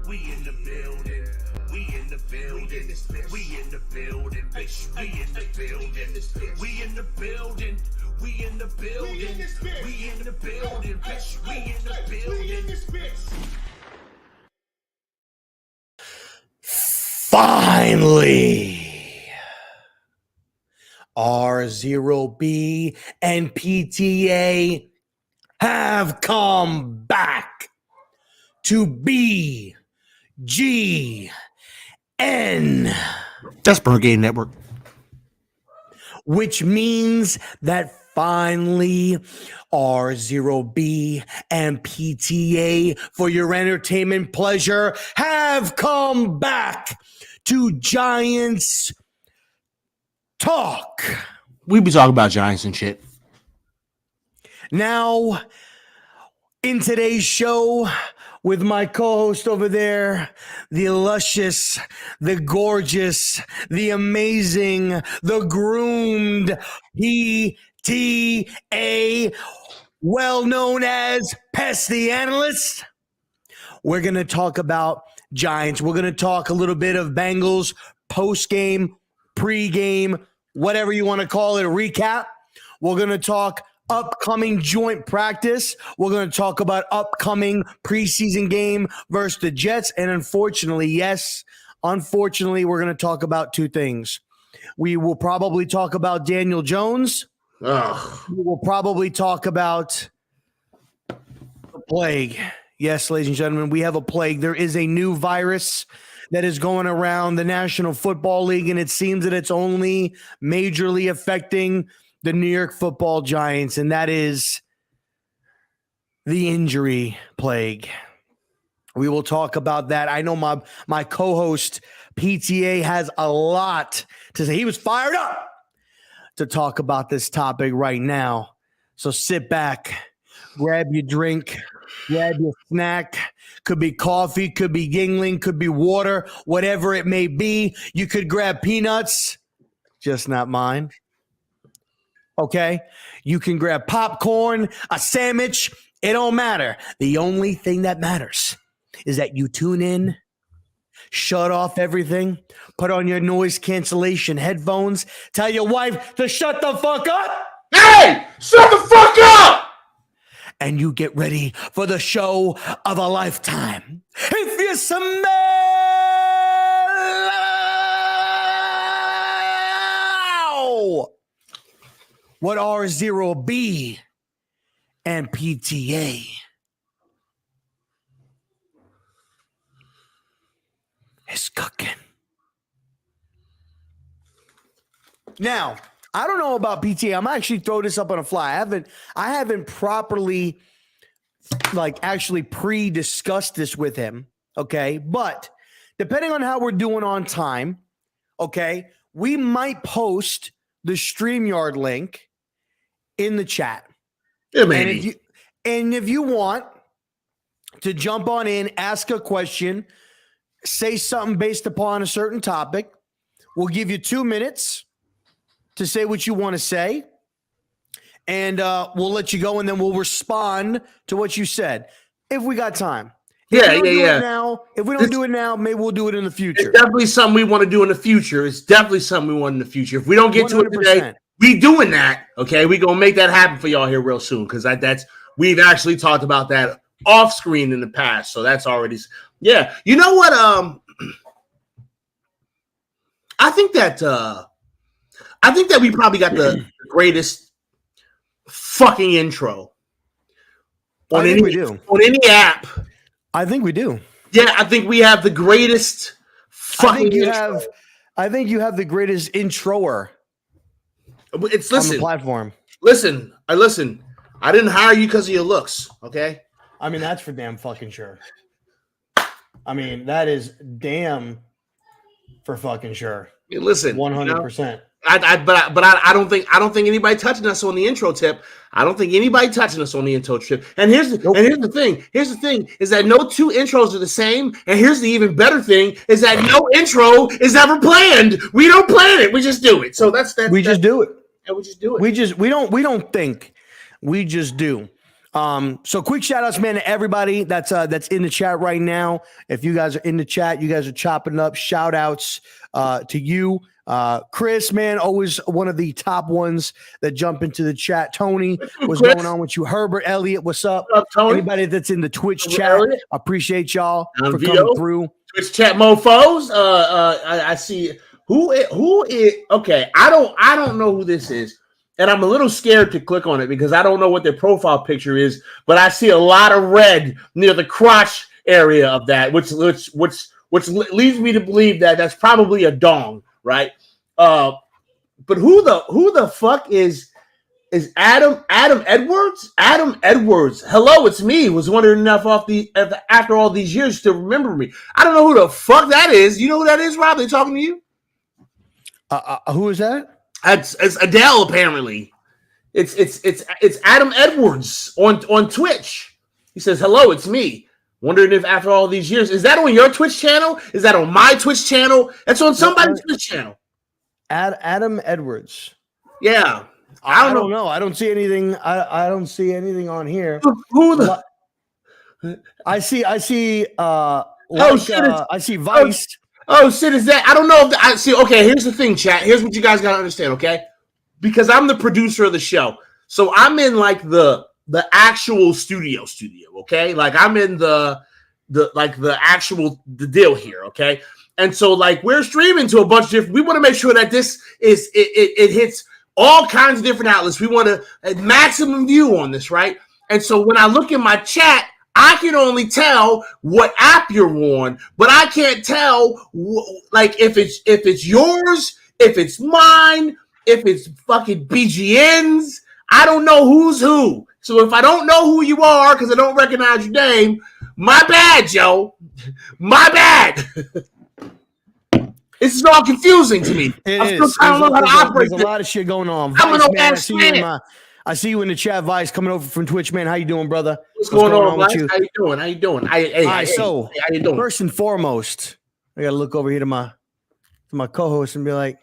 We in the building. We in the building. We in the building, bitch. We in the building. We in the building. We in the building. We in the building, bitch. We in the building. Finally, RZeroB and PTA have come back to BGN. That's Burn Game Network. Which means that finally RZeroB and PTA, for your entertainment pleasure, have come back to Giants Talk. We be talking about Giants and shit. Now, in today's show, with my co-host over there, the luscious, the gorgeous, the amazing, the groomed PTA, well known as Pest the Analyst. We're going to talk about Giants. We're going to talk a little bit of Bengals post-game, pre-game, whatever you want to call it, a recap. We're going to talk upcoming joint practice. We're going to talk about upcoming preseason game versus the Jets. And unfortunately, we're going to talk about two things. We will probably talk about Daniel Jones. Ugh. We will probably talk about the plague. Yes, ladies and gentlemen, we have a plague. There is a new virus that is going around the National Football League, and it seems that it's only majorly affecting the New York Football Giants, and that is the injury plague. We will talk about that. I know my co-host PTA has a lot to say. He was fired up to talk about this topic right now. So sit back, grab your drink, grab your snack. Could be coffee, could be Yingling, could be water, whatever it may be. You could grab peanuts, just not mine. Okay? You can grab popcorn, a sandwich. It don't matter. The only thing that matters is that you tune in, shut off everything, put on your noise cancellation headphones, tell your wife to shut the fuck up. Hey, shut the fuck up! And you get ready for the show of a lifetime. If you smell what RZeroB and PTA is cooking. Now, I don't know about PTA. I'm actually throw this up on a fly. I haven't properly actually pre-discussed this with him. Okay. But depending on how we're doing on time, okay, we might post the StreamYard link in the chat. Yeah, maybe. And if you want to jump on in, ask a question, say something based upon a certain topic, we'll give you 2 minutes to say what you want to say, and we'll let you go, and then we'll respond to what you said if we got time. If we don't do it now, maybe we'll do it in the future. It's definitely something we want to do in the future. If we don't get 100%. To it today, we doing that. Okay, we gonna make that happen for y'all here real soon, because we've actually talked about that off screen in the past, so that's already You know what? I think that we probably got the greatest fucking intro on any app. I think we do. Yeah, I think we have the greatest fucking intro. I think you have the greatest introer on the platform. Listen. I didn't hire you because of your looks, okay? I mean, that's for damn fucking sure. I mean, that is damn for fucking sure. Listen, 100%. I don't think anybody touching us on the intro tip. And here's the thing. Here's the thing is that no two intros are the same. And here's the even better thing is that no intro is ever planned. We don't plan it. We just do it. So that's we just do it. And we just do it. We don't think. We just do. So quick shout outs, man, to everybody that's in the chat right now. If you guys are in the chat, you guys are chopping up shout outs to you. Chris, man, always one of the top ones that jump into the chat. Tony, what's going on with you? Herbert, Elliott, what's up? What's up, Tony? Anybody that's in the Twitch chat, I appreciate y'all for coming through. Twitch chat mofos. I see who is okay. I don't know who this is. And I'm a little scared to click on it because I don't know what their profile picture is, but I see a lot of red near the crotch area of that, which leads me to believe that that's probably a dong, right? But who the fuck is Adam Edwards? Adam Edwards. Hello, it's me. Was wondering enough after all these years to remember me. I don't know who the fuck that is. You know who that is, Rob? They talking to you? Who is that? It's Adele, apparently. It's Adam Edwards on Twitch. He says, "Hello, it's me. Wondering if after all these years, is that on your Twitch channel? Is that on my Twitch channel? That's on somebody's Twitch channel." Adam Edwards. Yeah, I don't know. I don't see anything. I don't see anything on here. Who the? I see. I see Vice. Oh shit, is that? I don't know if I see. Okay, here's the thing, chat. Here's what you guys gotta understand, okay? Because I'm the producer of the show, so I'm in like the actual studio, okay? Like I'm in the deal here, okay? And so like we're streaming to a bunch of different. We want to make sure that this is it hits all kinds of different outlets. We want a maximum view on this, right? And so when I look in my chat, I can only tell what app you're on, but I can't tell like if it's yours, if it's mine, if it's fucking BGN's. I don't know who's who. So if I don't know who you are because I don't recognize your name, my bad, Joe. My bad. This is all confusing to me. I don't know how to operate. There's a lot of shit going on. I'm an old ass man. I see you in the chat, Vice, coming over from Twitch, man. How you doing, brother? What's going on with you? How you doing? How you doing? First and foremost, I gotta look over here to my co-host and be like,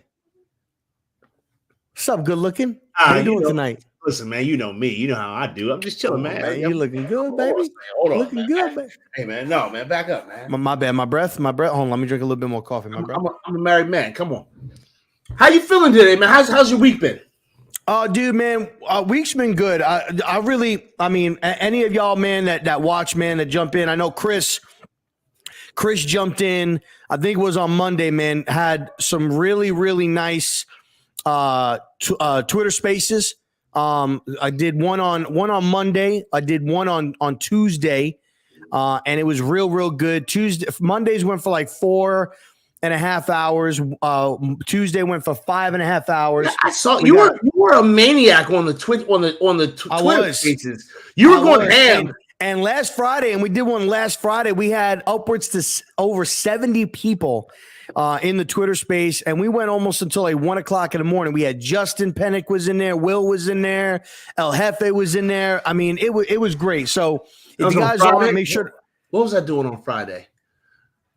"What's up, good looking? How you doing tonight?" Listen, man, you know me. You know how I do. I'm just chilling, man. You looking good, baby. Hold on, looking good, baby. Hey, man, no, man, back up, man. My bad. My breath. Hold on, let me drink a little bit more coffee, my brother. I'm a married man. Come on. How you feeling today, man? How's your week been? Dude, man, week's been good. I mean, any of y'all, man, that watch, man, that jump in. I know Chris jumped in. I think it was on Monday, man. Had some really, really nice Twitter Spaces. I did one on Monday. I did one on Tuesday, and it was real good. Mondays went for like 4.5 hours. Tuesday went for 5.5 hours. I saw you were a maniac on the Twitter Twitter Spaces. You were going ham. And last Friday, and we did one last Friday, we had upwards to over 70 people in the Twitter space, and we went almost until like 1 o'clock in the morning. We had Justin Pennick was in there, Will was in there, El Jefe was in there. I mean, it was great. So if you guys want, make sure. What was I doing on Friday?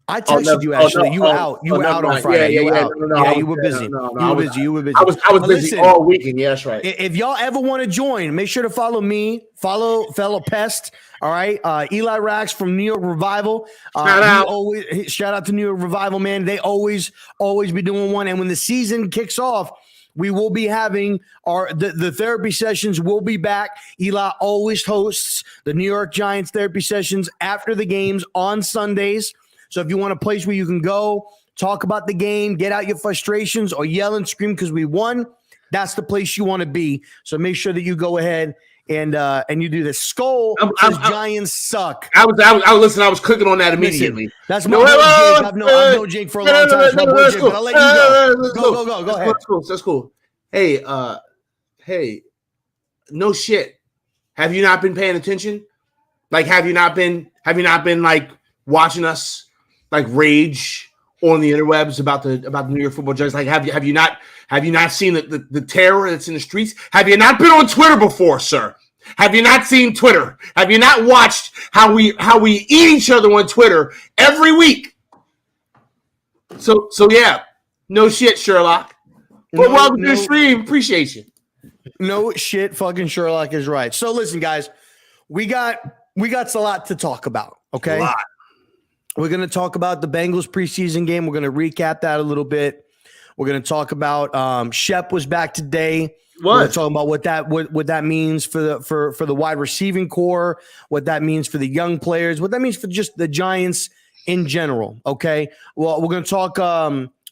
I texted you actually. You were out on Friday. You were busy. You were busy. I was busy all weekend. Yeah, that's right. If y'all ever want to join, make sure to follow me. Follow fellow Pest. All right, Eli Rax from New York Revival. Shout out to New York Revival, man. They always be doing one. And when the season kicks off, we will be having the therapy sessions. Will be back. Eli always hosts the New York Giants therapy sessions after the games on Sundays. So if you want a place where you can go, talk about the game, get out your frustrations, or yell and scream because we won, that's the place you want to be. So make sure that you go ahead and you do this. Skull says Giants suck. I was clicking on that immediately. Listen, that's my boy Jake. I've known Jake for a long time. It's my boy Jake, but I'll let you go. Go ahead. That's cool. Hey, no shit. Have you not been paying attention? Like, have you not been like watching us? Like rage on the interwebs about the New York Football Giants. Like, have you not seen the terror that's in the streets? Have you not been on Twitter before, sir? Have you not seen Twitter? Have you not watched how we eat each other on Twitter every week? So yeah, no shit, Sherlock. Well, welcome to the stream. Appreciate you. No shit, fucking Sherlock is right. So listen, guys. we got a lot to talk about. Okay. A lot. We're going to talk about the Bengals preseason game. We're going to recap that a little bit. We're going to talk about Shep was back today. We're talking about what that means for the wide receiving core, what that means for the young players, what that means for just the Giants in general. Okay. Well, we're going to talk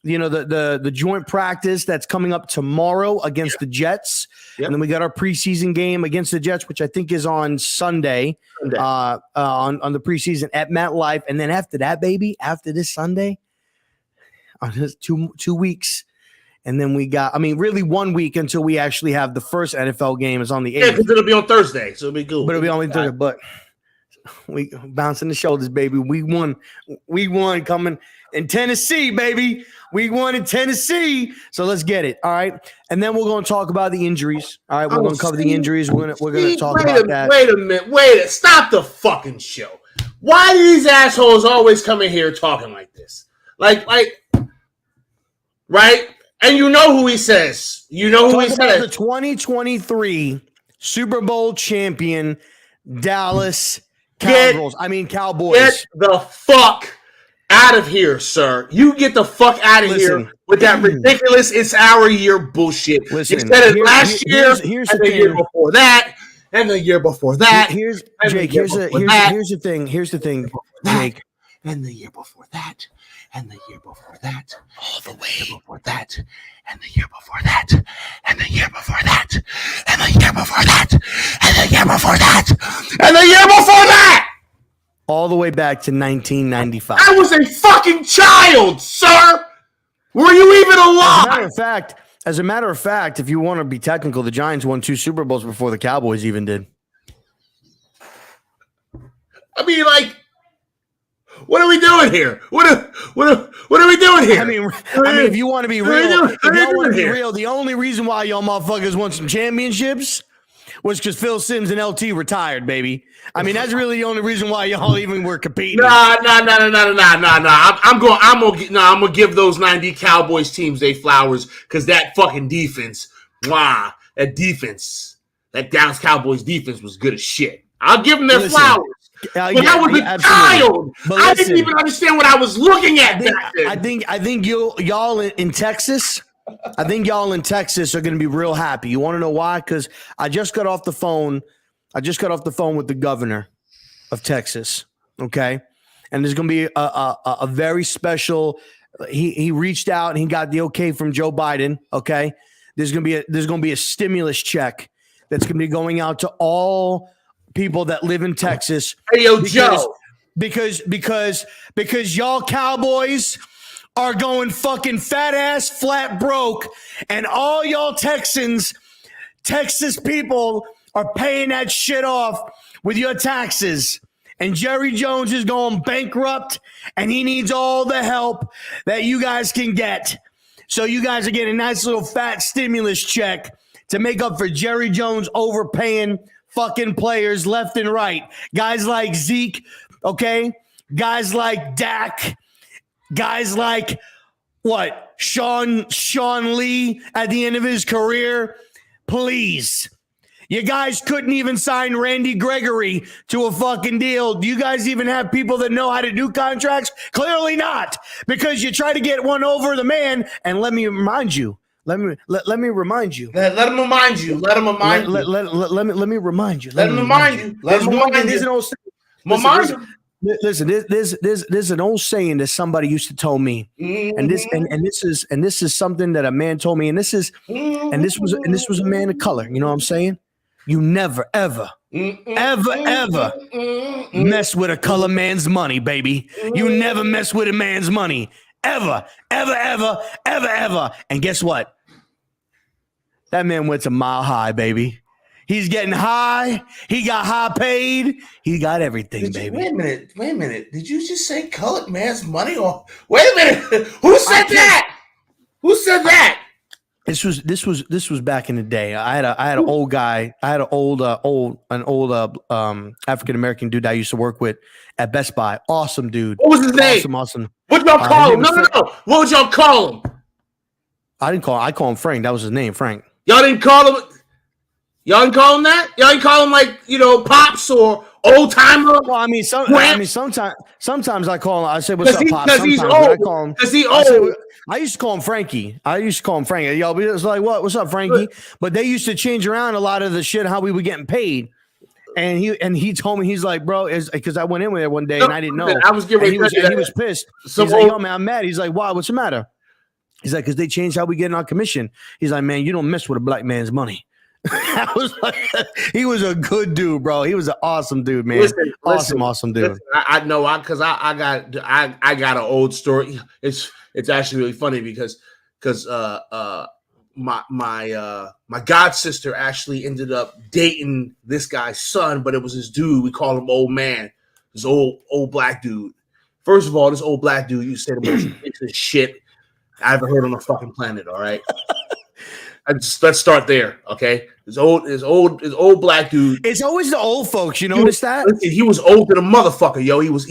the joint practice that's coming up tomorrow against the Jets. Yep. And then we got our preseason game against the Jets, which I think is on Sunday. On the preseason at MetLife. And then after that, baby, after this Sunday, on this 2 weeks. And then we got, really 1 week until we actually have the first NFL game is on the 8th. Yeah, because it'll be on Thursday, so it'll be cool. But it'll be only Thursday. But we bouncing the shoulders, baby. We won coming in Tennessee, baby. We won in Tennessee. So let's get it. All right. And then we're going to talk about the injuries. All right. We're going to cover the injuries. We're going to talk about that. Wait a minute. Stop the fucking show. Why do these assholes always come in here talking like this? Like, right? And you know who he says. You know who he says. The 2023 Super Bowl champion Dallas Cowboys. Get the fuck out of here, sir. You get the fuck out of here with that ridiculous "it's our year" bullshit. You said it last year, here's and the year before that, and the year before that. Here's the thing, Jake. And the year before that, and the year before that, all the way before that, and the year before that, and the year before that, and the year before that, and the year before that, and the year before that. All the way back to 1995. I was a fucking child, sir. Were you even alive? As a matter of fact, if you want to be technical, the Giants won 2 Super Bowls before the Cowboys even did. What are we doing here? What are we doing here? If you want to be real, the only reason why y'all motherfuckers won some championships was because Phil Simms and LT retired, baby. That's really the only reason why y'all even were competing. Nah. I'm gonna give those 90 Cowboys teams their flowers because that fucking defense, that Dallas Cowboys defense was good as shit. I'll give them their flowers. I was a child. I didn't even understand what I was looking at back then. I think y'all in Texas. I think y'all in Texas are going to be real happy. You want to know why? Because I just got off the phone. With the governor of Texas. Okay, and there's going to be a very special. He reached out and he got the okay from Joe Biden. Okay, there's going to be a stimulus check that's going to be going out to all people that live in Texas. Hey, Joe. Because y'all Cowboys are going fucking fat ass flat broke, and all y'all Texas people are paying that shit off with your taxes. And Jerry Jones is going bankrupt, and he needs all the help that you guys can get. So you guys are getting a nice little fat stimulus check to make up for Jerry Jones overpaying fucking players left and right. Guys like Zeke, okay? Guys like Dak. Guys like Sean Lee at the end of his career. Please. You guys couldn't even sign Randy Gregory to a fucking deal. Do you guys even have people that know how to do contracts? Clearly not, because you try to get one over the man. And let me remind you. Let me remind you. Let him remind you. Let him remind you. Let me remind you. Let him remind you. Let him remind you. Listen, there's an old saying that somebody used to tell me, and this is something that a man told me, and this was a man of color. You know what I'm saying? You never ever mess with a color man's money, baby. You never mess with a man's money. Ever. And guess what? That man went to Mile High, baby. He's getting high. He got high paid. He got everything, baby. Wait a minute. Did you just say colored man's money? Or wait a minute. Who said that? Who said that? This was back in the day. I had an old guy. I had an old African American dude I used to work with at Best Buy. Awesome dude. What was his name? Awesome. What y'all call him? No. What would y'all call him? I didn't call him. I call him Frank. That was his name, Frank. Y'all didn't call him. Y'all ain't call him that? Y'all ain't call him like, pops or old timer? Well, I mean, sometimes I call him. I say, "What's up, Pop?" Because he's Sometimes old. I call him. Because he's old. I used to call him Frankie. Yo, it was like, "What's up, Frankie?" But they used to change around a lot of the shit how we were getting paid. And he told me, he's like, bro, is because I went in there one day and I didn't know. I was getting ready he was pissed. He's like, yo, man, I'm mad. He's like, why? What's the matter? He's like, because they changed how we get our commission. He's like, man, you don't mess with a black man's money. I was like, he was a good dude, bro. He was an awesome dude, man. Awesome dude. I know, because I got an old story. It's actually really funny because my god sister actually ended up dating this guy's son, but it was this dude. We call him old man. This old black dude. First of all, this old black dude, you said the most racist shit I ever heard on the fucking planet. All right. Let's start there, okay? This old black dude. It's always the old folks. You notice that? He was old than a motherfucker, yo. He was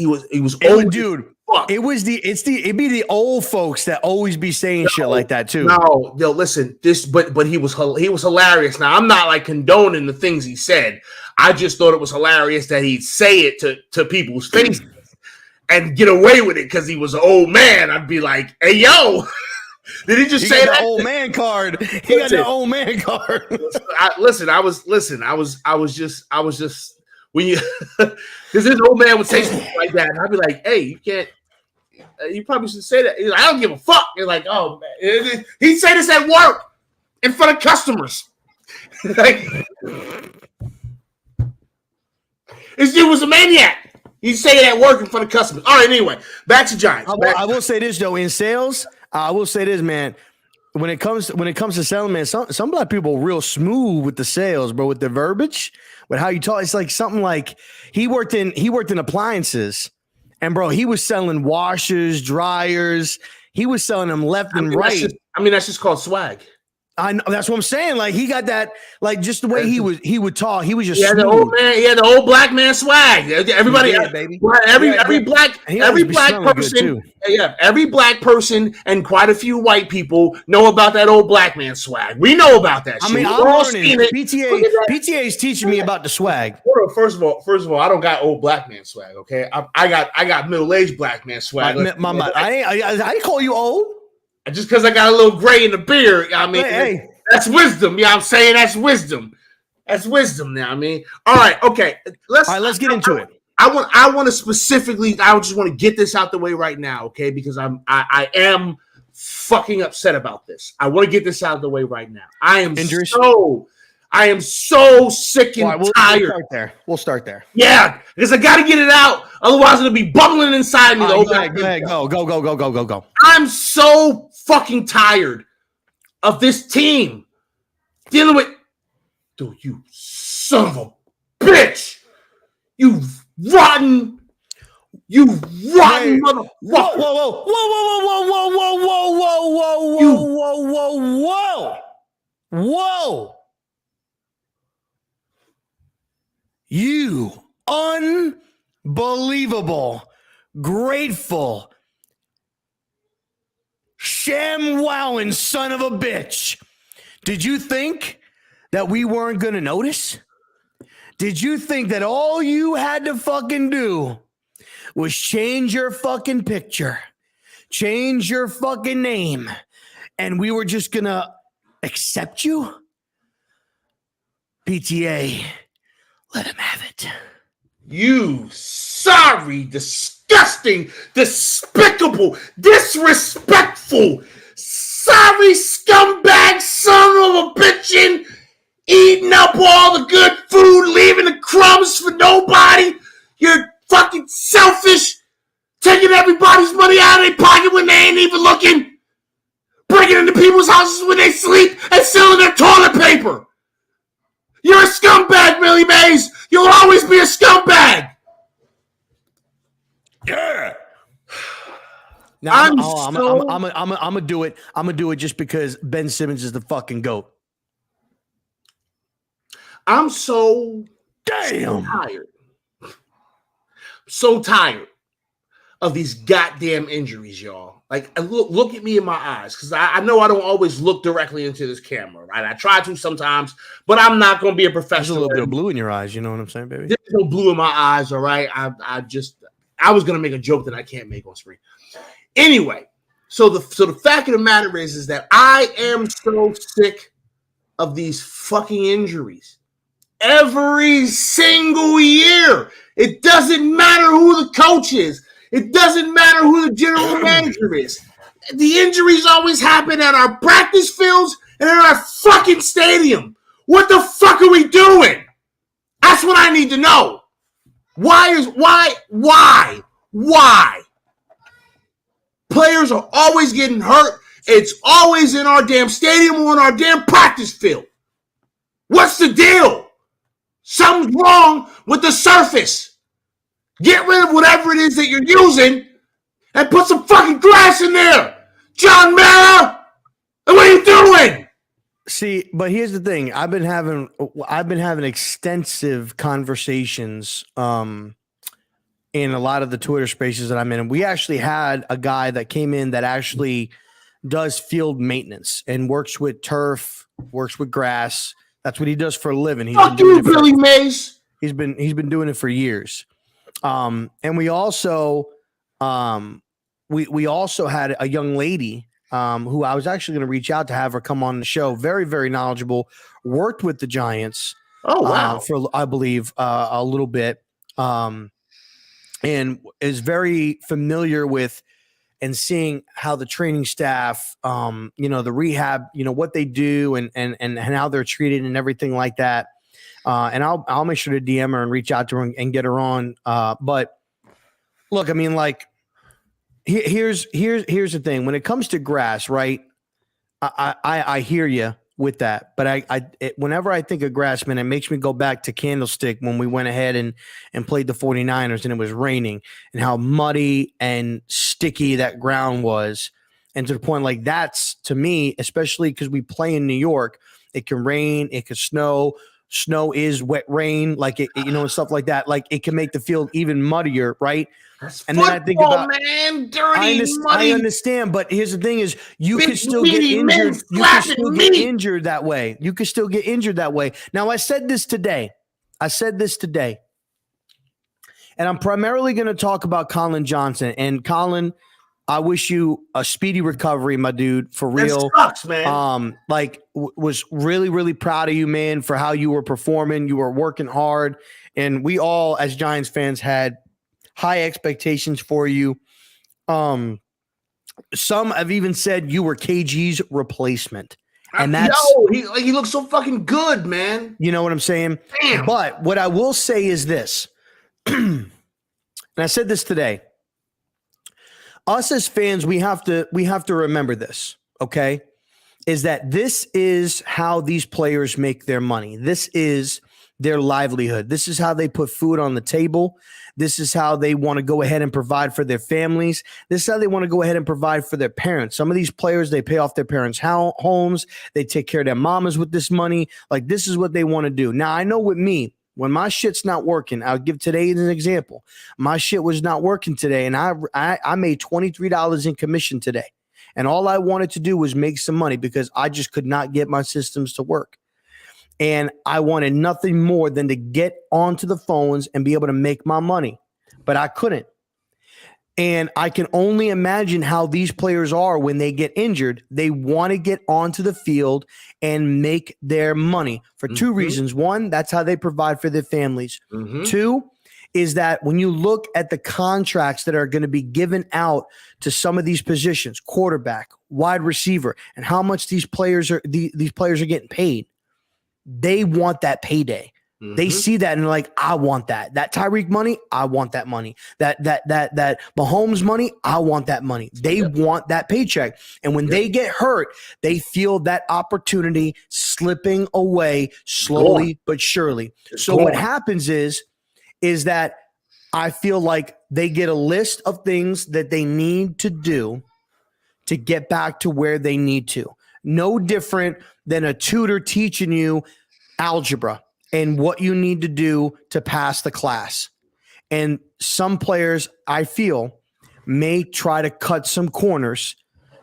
old, dude. It'd be the old folks that always be saying shit like that too. No, yo, listen, but he was hilarious. Now I'm not like condoning the things he said. I just thought it was hilarious that he'd say it to people's faces and get away with it because he was an old man. I'd be like, hey, yo. Did he just say that old man card? He got the old man card. I was just when you because this old man would say something like that, and I'd be like, hey, you can't. You probably should say that. He's like, I don't give a fuck. You're like, oh man, he'd say this at work in front of customers. Like, this dude was a maniac. He'd say it at work in front of customers. All right, anyway, back to Giants. I will say this though, in sales. I will say this, man. When it comes to selling, man, some black people are real smooth with the sales, bro, with the verbiage, with how you talk. It's like something like he worked in appliances, and bro, he was selling washers, dryers. He was selling them left and right. That's just called swag. I know, that's what I'm saying. Like he got that, like just the way he would talk. He was just the old man. He had the old black man swag. Everybody, baby. Every black person. Yeah, every black person and quite a few white people know about that old black man swag. We know about that. I mean, I'm learning. PTA is teaching me about the swag. First of all, I don't got old black man swag. Okay, I got middle-aged black man swag. I call you old. Just because I got a little gray in the beard, I mean, that's wisdom. Yeah, I'm saying that's wisdom. That's wisdom now. I mean, all right, okay. Let's get into it. I want to specifically. I just want to get this out the way right now, okay? Because I am fucking upset about this. I want to get this out of the way right now. I am so sick and tired. We'll start there. Yeah, because I got to get it out. Otherwise, it'll be bubbling inside me. Go ahead. Go. I'm so fucking tired of this team dealing with. Dude, you son of a bitch! You rotten motherfucker! Whoa! You unbelievable, grateful, sham-wowing son of a bitch. Did you think that we weren't going to notice? Did you think that all you had to fucking do was change your fucking picture, change your fucking name, and we were just going to accept you? PTA. Let him have it. You sorry, disgusting, despicable, disrespectful, sorry scumbag son of a bitchin', eating up all the good food, leaving the crumbs for nobody. You're fucking selfish, taking everybody's money out of their pocket when they ain't even looking, breaking into people's houses when they sleep and stealing their toilet paper. You're a scumbag, Millie Mays. You'll always be a scumbag. Yeah. Now I'm gonna do it. I'm gonna do it just because Ben Simmons is the fucking GOAT. I'm so tired. So tired of these goddamn injuries, y'all. Like, look at me in my eyes, because I know I don't always look directly into this camera, right? I try to sometimes, but I'm not going to be a professional. There's a little bit of blue in your eyes, you know what I'm saying, baby? There's no blue in my eyes, all right? I was going to make a joke that I can't make on screen. Anyway, so the fact of the matter is that I am so sick of these fucking injuries. Every single year. It doesn't matter who the coach is. It doesn't matter who the general manager is. The injuries always happen at our practice fields and at our fucking stadium. What the fuck are we doing? That's what I need to know. Why? Players are always getting hurt. It's always in our damn stadium or on our damn practice field. What's the deal? Something's wrong with the surface. Get rid of whatever it is that you're using and put some fucking grass in there. John Mara, what are you doing? See, but here's the thing. I've been having extensive conversations in a lot of the Twitter spaces that I'm in. And we actually had a guy that came in that actually does field maintenance and works with turf, works with grass. That's what he does for a living. Fuck you, Billy Mays. He's been doing it for years. And we also we also had a young lady who I was actually going to reach out to have her come on the show. Very, very knowledgeable. Worked with the Giants. Oh wow! For I believe a little bit, and is very familiar with and seeing how the training staff, the rehab, what they do and how they're treated and everything like that. And I'll make sure to DM her and reach out to her and get her on. But look, I mean, like, here's the thing. When it comes to grass, right? I hear you with that, but whenever I think of grass, man, it makes me go back to Candlestick when we went ahead and played the 49ers and it was raining and how muddy and sticky that ground was. And to the point, like, that's, to me, especially because we play in New York, it can rain, it can snow. Snow is wet rain, like it, and stuff like that. Like, it can make the field even muddier, right? That's and football, then I think about, man, dirty, muddy. I understand, but here's the thing: is you can still get injured. You can still get injured that way. You can still get injured that way. Now, I said this today, and I'm primarily going to talk about Colin Johnson. And Colin, I wish you a speedy recovery, my dude, for real. That sucks, man. Was really, really proud of you, man, for how you were performing. You were working hard, and we all, as Giants fans, had high expectations for you. Some have even said you were KG's replacement, and that's he looks so fucking good, man. You know what I'm saying? Damn. But what I will say is this, and I said this today. Us as fans, we have to remember this, okay? Is that this is how these players make their money. This is their livelihood. This is how they put food on the table. This is how they want to go ahead and provide for their families. This is how they want to go ahead and provide for their parents. Some of these players, they pay off their parents' homes. They take care of their mamas with this money. Like, this is what they want to do. Now, I know with me, when my shit's not working, I'll give today as an example. My shit was not working today, and I made $23 in commission today. And all I wanted to do was make some money because I just could not get my systems to work. And I wanted nothing more than to get onto the phones and be able to make my money. But I couldn't. And I can only imagine how these players are when they get injured. They want to get onto the field and make their money for two reasons. One, that's how they provide for their families. Two, is that when you look at the contracts that are going to be given out to some of these positions, quarterback, wide receiver, and how much these players are getting paid, they want that payday. They see that and they're like, I want that. That Tyreek money, I want that money. That Mahomes money, I want that money. They want that paycheck. And when they get hurt, they feel that opportunity slipping away slowly but surely. So what happens is that I feel like they get a list of things that they need to do to get back to where they need to. No different than a tutor teaching you algebra and what you need to do to pass the class. And some players, I feel, may try to cut some corners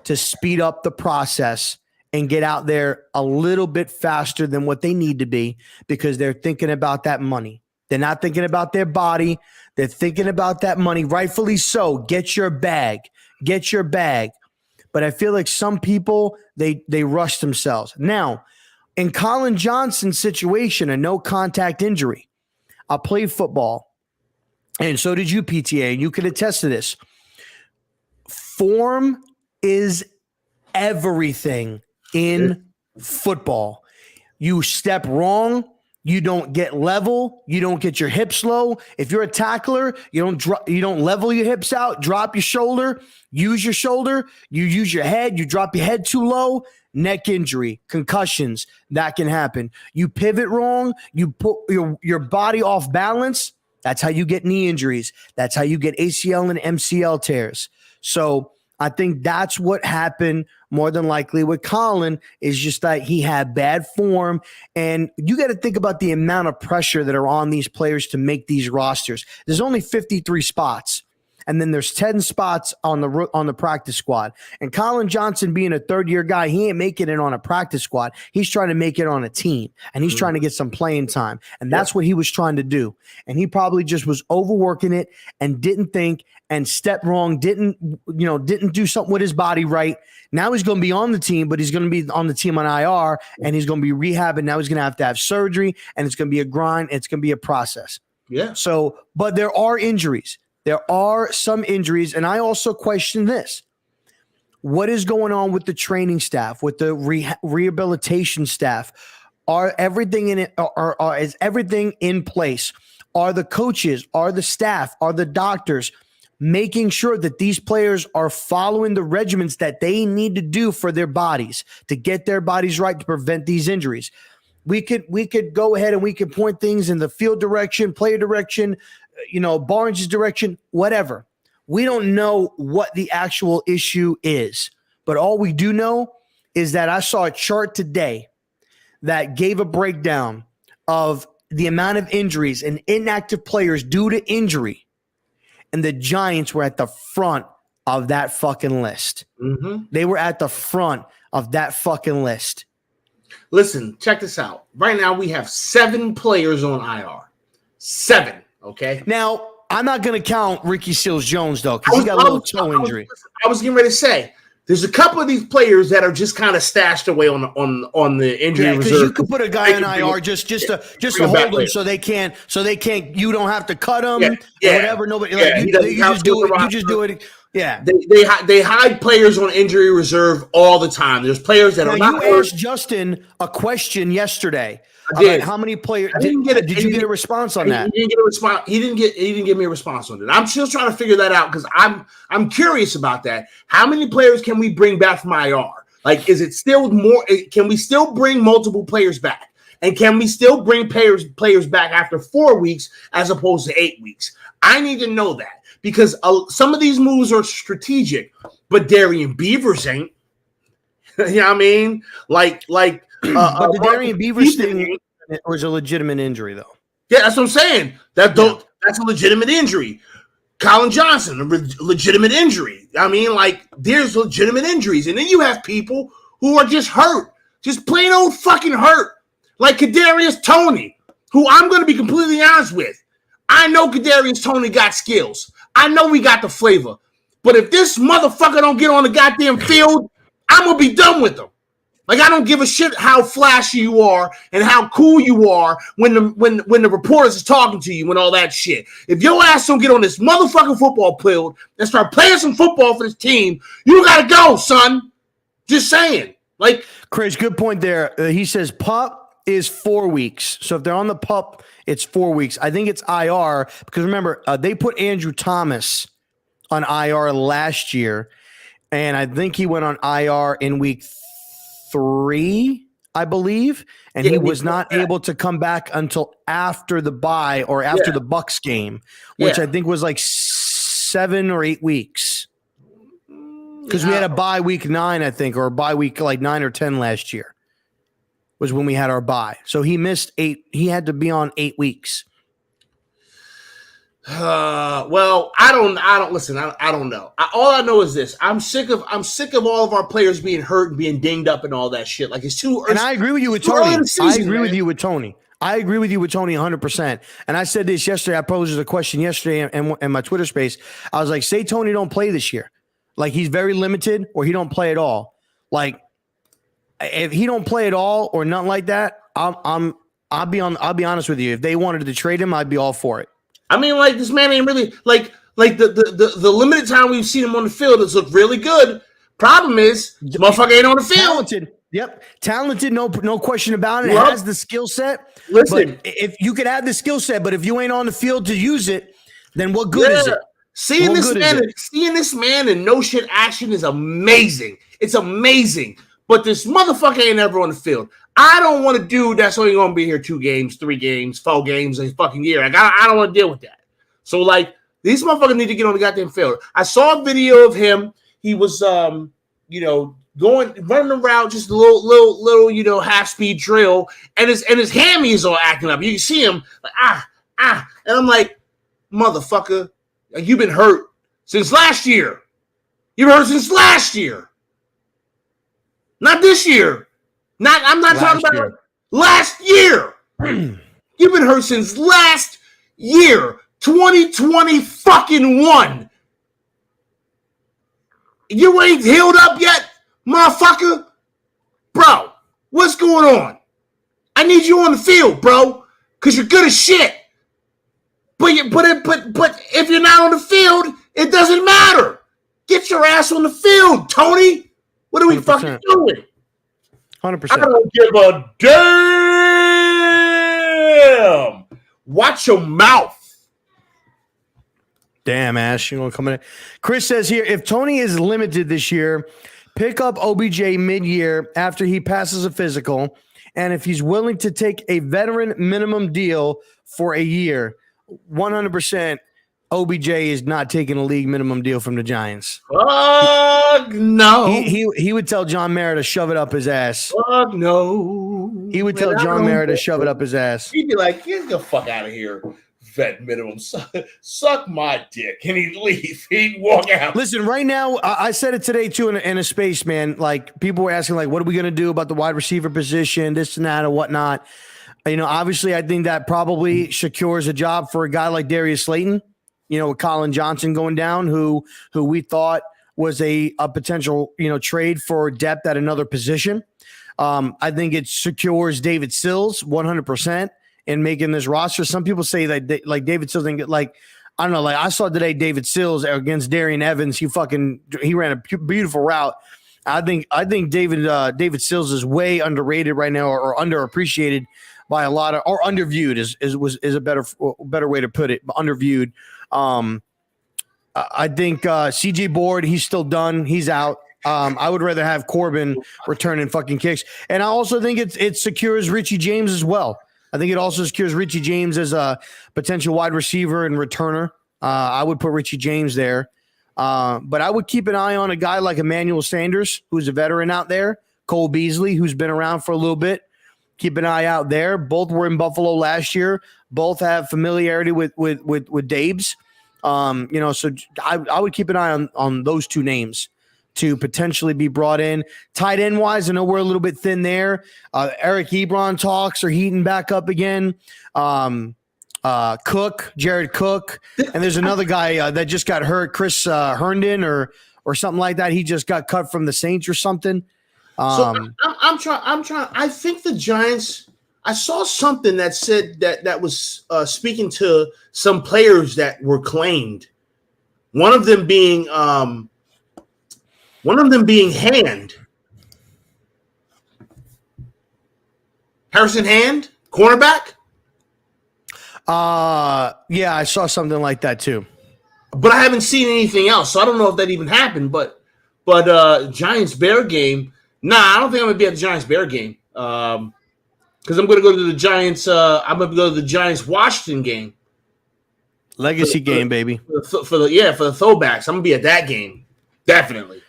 to speed up the process and get out there a little bit faster than what they need to be because they're thinking about that money. They're not thinking about their body. They're thinking about that money. Rightfully so. Get your bag. Get your bag. But I feel like some people, they rush themselves. Now, in Colin Johnson's situation, a no-contact injury, I played football, and so did you, PTA, and you can attest to this. Form is everything in football. You step wrong, you don't get level, you don't get your hips low. If you're a tackler, you don't level your hips out, drop your shoulder, use your shoulder, you use your head, you drop your head too low, neck injury, concussions, that can happen. You pivot wrong, you put your body off balance, that's how you get knee injuries. That's how you get ACL and MCL tears. So I think that's what happened more than likely with Colin, is just that he had bad form. And you got to think about the amount of pressure that are on these players to make these rosters. There's only 53 spots. And then there's 10 spots on the practice squad. And Colin Johnson, being a third-year guy, he ain't making it on a practice squad. He's trying to make it on a team, and he's trying to get some playing time. And that's what he was trying to do. And he probably just was overworking it and didn't think and stepped wrong, didn't do something with his body right. Now he's going to be on the team, but he's going to be on the team on IR, and he's going to be rehabbing. Now he's going to have surgery, and it's going to be a grind. It's going to be a process. Yeah. So, but there are injuries. There are some injuries, and I also question this. What is going on with the training staff, with the rehabilitation staff? Is everything in place? Are the coaches, are the staff, are the doctors making sure that these players are following the regimens that they need to do for their bodies, to get their bodies right, to prevent these injuries? We could go ahead and we could point things in the field direction, player direction, Barnes' direction, whatever. We don't know what the actual issue is, but all we do know is that I saw a chart today that gave a breakdown of the amount of injuries and inactive players due to injury, and the Giants were at the front of that fucking list. Mm-hmm. They were at the front of that fucking list. Listen, check this out. Right now we have 7 players on IR. 7. Okay. Now, I'm not going to count Ricky Seals-Jones, though, because he got a little toe injury. I was getting ready to say, there's a couple of these players that are just kind of stashed away on the injury reserve. Because you could put a guy on IR just to hold him so they can't. You don't have to cut him or whatever. Nobody. You just do it. You just do it. Yeah. They hide players on injury reserve all the time. There's players that are not. You asked Justin a question yesterday. I did. How many players did you get a response on that? He didn't get a response. He didn't give me a response on it. I'm still trying to figure that out because I'm curious about that. How many players can we bring back from IR? Like, is it still more? Can we still bring multiple players back? And can we still bring players back after 4 weeks as opposed to 8 weeks? I need to know that because some of these moves are strategic, but Darian Beavers ain't. You know what I mean? But the Darian Beavers thing was a legitimate injury, though. Yeah, that's what I'm saying. That's a legitimate injury. Colin Johnson, a legitimate injury. I mean, there's legitimate injuries. And then you have people who are just hurt, just plain old fucking hurt. Like Kadarius Toney, who I'm going to be completely honest with. I know Kadarius Toney got skills. I know we got the flavor. But if this motherfucker don't get on the goddamn field, I'm going to be done with him. Like, I don't give a shit how flashy you are and how cool you are when the reporters is talking to you and all that shit. If your ass don't get on this motherfucking football field and start playing some football for this team, you gotta go, son. Just saying. Like, Chris, good point there. He says PUP is 4 weeks. So if they're on the PUP, it's 4 weeks. I think it's IR because remember, they put Andrew Thomas on IR last year, and I think he went on IR in week 3, I believe, and he was not able to come back until after the bye or after the Bucks game, which I think was like 7 or 8 weeks. Because we had a bye week 9, I think, or a bye week like 9 or 10 last year was when we had our bye. So he missed 8. He had to be on 8 weeks. Well, I don't listen. I don't know. All I know is this: I'm sick of all of our players being hurt and being dinged up and all that shit. Like it's too. And I agree with you with Tony. I agree with you with Tony. I agree with you with Tony 100%. And I said this yesterday. I posed a question yesterday in my Twitter space. I was like, say Tony don't play this year. Like he's very limited or he don't play at all. Like if he don't play at all or nothing like that, I'll be honest with you. If they wanted to trade him, I'd be all for it. I mean, like this man ain't really like the limited time we've seen him on the field. It's looked really good. Problem is, the motherfucker ain't on the field. Talented. Yep. Talented, no question about it. It has the skill set. Listen. But if you could have the skill set, but if you ain't on the field to use it, then what good is it? Seeing this man in no shit action is amazing. It's amazing. But this motherfucker ain't ever on the field. I don't want a dude that's only going to be here 2 games, 3 games, 4 games a fucking year. Like, I don't want to deal with that. So, like, these motherfuckers need to get on the goddamn field. I saw a video of him. He was, running around just a little, half-speed drill, and his hammies are acting up. You can see him, like, and I'm like, motherfucker, you've been hurt since last year. You've been hurt since last year. Not this year. I'm not talking about last year. You've been hurt since last year, 2020 fucking 1. You ain't healed up yet, motherfucker? Bro, what's going on? I need you on the field, bro, because you're good as shit. But if you're not on the field, it doesn't matter. Get your ass on the field, Tony. What are we 100%. Fucking doing? 100%. I don't give a damn. Watch your mouth. Damn, Ash, you want to come in? Chris says here, if Tony is limited this year, pick up OBJ mid-year after he passes a physical, and if he's willing to take a veteran minimum deal for a year, 100%. OBJ is not taking a league minimum deal from the Giants. Fuck no. He would tell John Mara to shove it up his ass. Fuck no. He would tell John Mara to shove it up his ass. He'd be like, get the fuck out of here. Vet minimum. Suck my dick. And he'd leave. He'd walk out. Listen, right now, I said it today too in a space, man. Like people were asking, like, what are we going to do about the wide receiver position, this and that and whatnot. Obviously, I think that probably secures a job for a guy like Darius Slayton. With Colin Johnson going down, who we thought was a potential, trade for depth at another position. I think it secures David Sills 100% in making this roster. Some people say that David Sills didn't get I don't know. Like I saw today, David Sills against Darian Evans. He ran a beautiful route. I think David Sills is way underrated right now or underappreciated by a lot of, or underviewed is a better way to put it. Underviewed. I think CJ Board, he's still done. He's out. I would rather have Corbin returning fucking kicks. And I also think it secures Richie James as well. I think it also secures Richie James as a potential wide receiver and returner. I would put Richie James there. But I would keep an eye on a guy like Emmanuel Sanders, who's a veteran out there. Cole Beasley, who's been around for a little bit. Keep an eye out there. Both were in Buffalo last year. Both have familiarity with Dabes. So I would keep an eye on those 2 names to potentially be brought in. Tight end wise, I know we're a little bit thin there. Eric Ebron talks are heating back up again. Jared Cook, and there's another guy that just got hurt, Chris Herndon or something like that. He just got cut from the Saints or something. So I'm trying. I think the Giants. I saw something that said that was speaking to some players that were claimed. One of them being Hand. Harrison Hand, cornerback. Yeah, I saw something like that too. But I haven't seen anything else, so I don't know if that even happened. But Giants Bear game. Nah, I don't think I'm gonna be at the Giants Bear game. Because I'm going to go to the Giants. I'm going to go to the Giants Washington game. Legacy game, baby. For the throwbacks. I'm going to be at that game, definitely.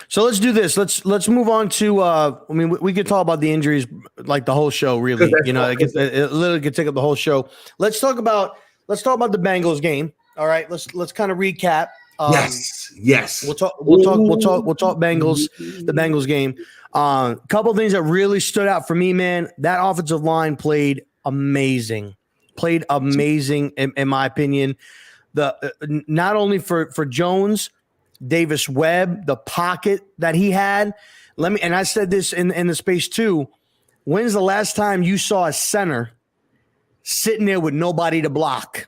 So let's do this. Let's move on to. We could talk about the injuries like the whole show. Really, it literally could take up the whole show. Let's talk about let's talk about the Bengals game. All right, let's kind of recap. Yes. We'll talk Bengals, the Bengals game. Couple things that really stood out for me, man. That offensive line played amazing. In my opinion. Not only for Jones, Davis Webb, the pocket that he had. And I said this in the space too. When's the last time you saw a center sitting there with nobody to block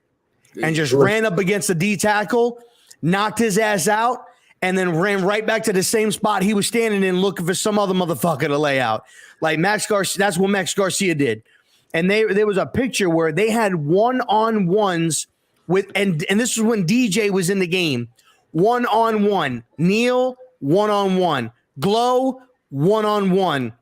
and just ran up against the D tackle, knocked his ass out, and then ran right back to the same spot he was standing in looking for some other motherfucker to lay out? Like Max Garcia, that's what Max Garcia did. And there was a picture where they had one-on-ones with, and this was when DJ was in the game. One-on-one. Neal, one-on-one. Glow, one-on-one.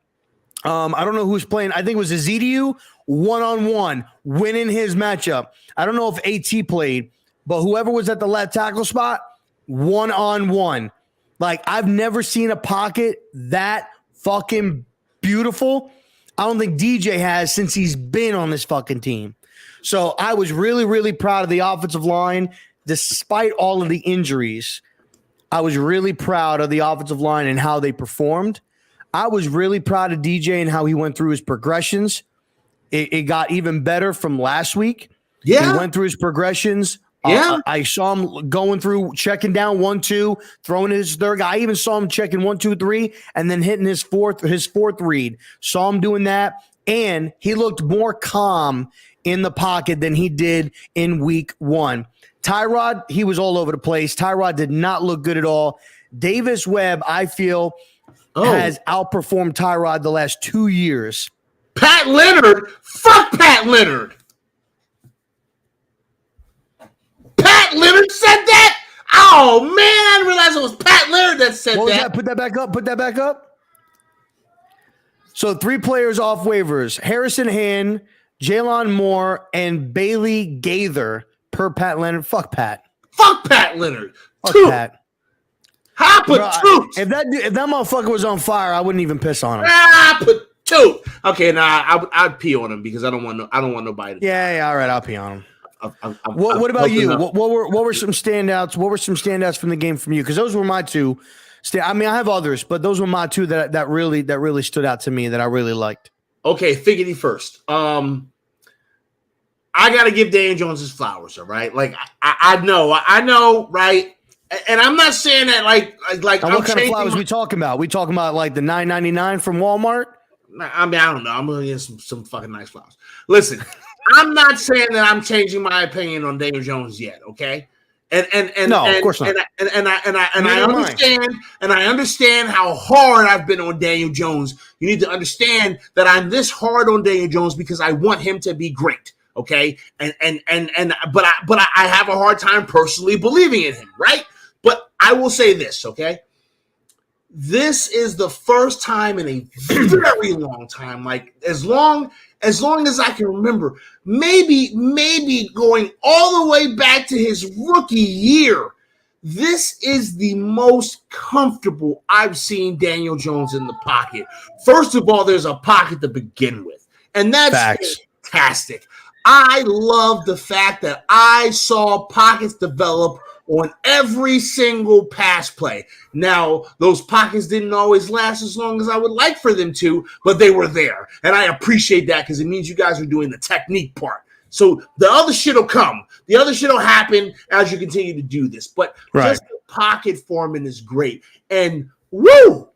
I don't know who's playing. I think it was Ezekiel, one-on-one, winning his matchup. I don't know if AT played, but whoever was at the left tackle spot, one-on-one. Like, I've never seen a pocket that fucking beautiful. I don't think DJ has since he's been on this fucking team. So I was really, really proud of the offensive line. Despite all of the injuries, I was really proud of the offensive line and how they performed. I was really proud of DJ and how he went through his progressions. It got even better from last week. Yeah. He went through his progressions. Yeah. I saw him going through, checking down 1-2, throwing his third guy. I even saw him checking 1-2-3 and then hitting his fourth read. Saw him doing that. And he looked more calm in the pocket than he did in week 1. Tyrod, he was all over the place. Tyrod did not look good at all. Davis Webb, I feel, has outperformed Tyrod the last 2 years. Pat Leonard? Fuck Pat Leonard. Pat Leonard said that? Oh, man, I didn't realize it was Pat Leonard that said that. Put that back up. So 3 players off waivers. Harrison Hand, Jalen Moore, and Bailey Gaither per Pat Leonard. Fuck Pat. Fuck Pat Leonard. Fuck Two. Pat. If that motherfucker was on fire, I wouldn't even piss on him. Two. Okay, now I'd pee on him because I don't want nobody to. Yeah, all right, I'll pee on him. What about you? What were some standouts? What were some standouts from the game from you? Because those were my two. I mean, I have others, but those were my two that really stood out to me that I really liked. Okay, Figgity first. I got to give Daniel Jones his flowers, all right? Like, I know, right? And I'm not saying that like. And what kind of flowers we talking about? We talking about like the $9.99 from Walmart? I mean, I don't know. I'm gonna get some fucking nice flowers. Listen, I'm not saying that I'm changing my opinion on Daniel Jones yet, okay? And no, of course not. And I understand how hard I've been on Daniel Jones. You need to understand that I'm this hard on Daniel Jones because I want him to be great. Okay, but I have a hard time personally believing in him, right? But I will say this, okay? This is the first time in a very long time, like as long as I can remember, maybe going all the way back to his rookie year. This is the most comfortable I've seen Daniel Jones in the pocket. First of all, there's a pocket to begin with, and that's fantastic. I love the fact that I saw pockets develop on every single pass play. Now, those pockets didn't always last as long as I would like for them to, but they were there. And I appreciate that because it means you guys are doing the technique part. So the other shit will come. The other shit will happen as you continue to do this. But just the pocket forming is great. And woo,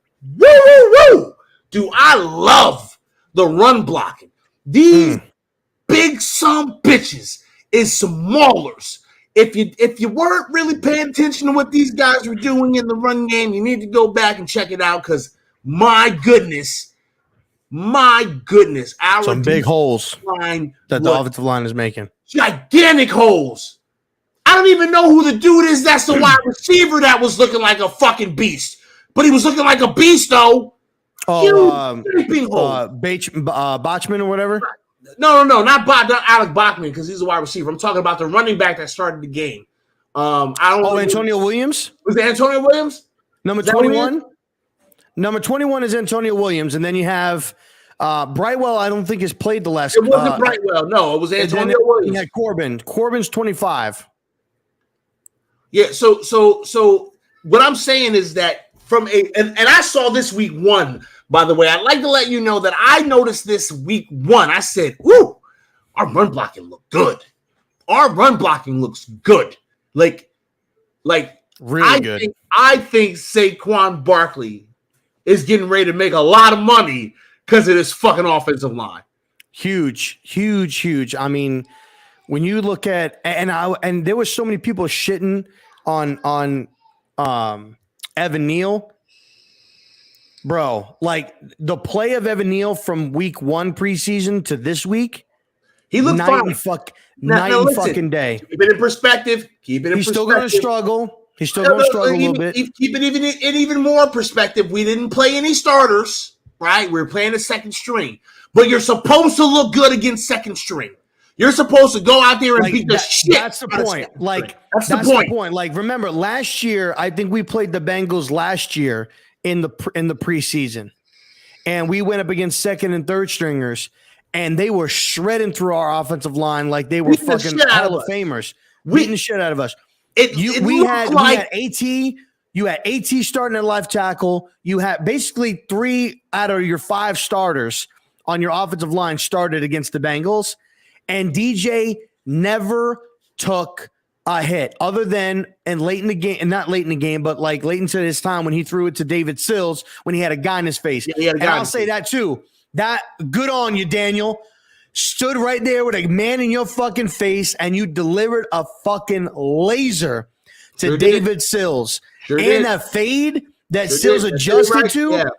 do I love the run blocking. These big some bitches is some maulers. If you weren't really paying attention to what these guys were doing in the run game, you need to go back and check it out because my goodness, some big holes that the offensive line is making. Gigantic holes. I don't even know who the dude is. That's the wide receiver that was looking like a fucking beast, but he was looking like a beast though. Botchman or whatever. No, not Alec Bachman because he's a wide receiver. I'm talking about the running back that started the game. Antonio Williams? Was it Antonio Williams? Number 21? Number 21 is Antonio Williams, and then you have Brightwell, I don't think has played the last. It wasn't Brightwell. No, it was Antonio Williams. Yeah, Corbin. Corbin's 25. Yeah. So what I'm saying is that and I saw this week 1. By the way, I'd like to let you know that I noticed this week 1. I said, "Ooh, our run blocking looked good. Our run blocking looks good. Like really good. I think Saquon Barkley is getting ready to make a lot of money because of this fucking offensive line. Huge. I mean, when you look at and there was so many people shitting on Evan Neal. Bro, like the play of Evan Neal from week 1 preseason to this week, he looked fine. Night and fucking day. Keep it in perspective. He's still going to struggle. He's still going to struggle a little bit. Keep it even more perspective. We didn't play any starters, right? We were playing a second string. But you're supposed to look good against second string. You're supposed to go out there and beat the shit. That's the point. That's the point. Like, remember, last year, I think we played the Bengals last year in the preseason. And we went up against second and third stringers. And they were shredding through our offensive line like they were fucking Hall of Famers. Beating the shit out of us. We had AT. You had AT starting at left tackle. You had basically 3 out of your 5 starters on your offensive line started against the Bengals. And DJ never took a hit other than late in the game, and not late in the game, but like late into his time when he threw it to David Sills when he had a guy in his face. Yeah, and I'll say that too. That good on you, Daniel. Stood right there with a man in your fucking face, and you delivered a fucking laser to David Sills. And that fade that Sills adjusted to,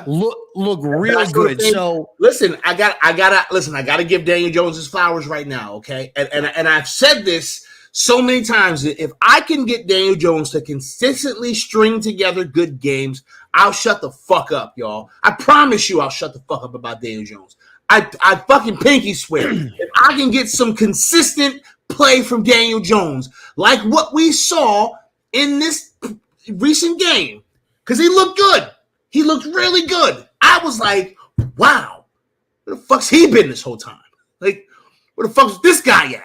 look real good. So listen, I gotta give Daniel Jones his flowers right now, okay? And I've said this so many times that if I can get Daniel Jones to consistently string together good games, I'll shut the fuck up, y'all. I promise you I'll shut the fuck up about Daniel Jones. I fucking pinky swear. If I can get some consistent play from Daniel Jones, like what we saw in this recent game, because he looked good. He looked really good. I was like, wow, where the fuck's he been this whole time? Like, where the fuck's this guy at?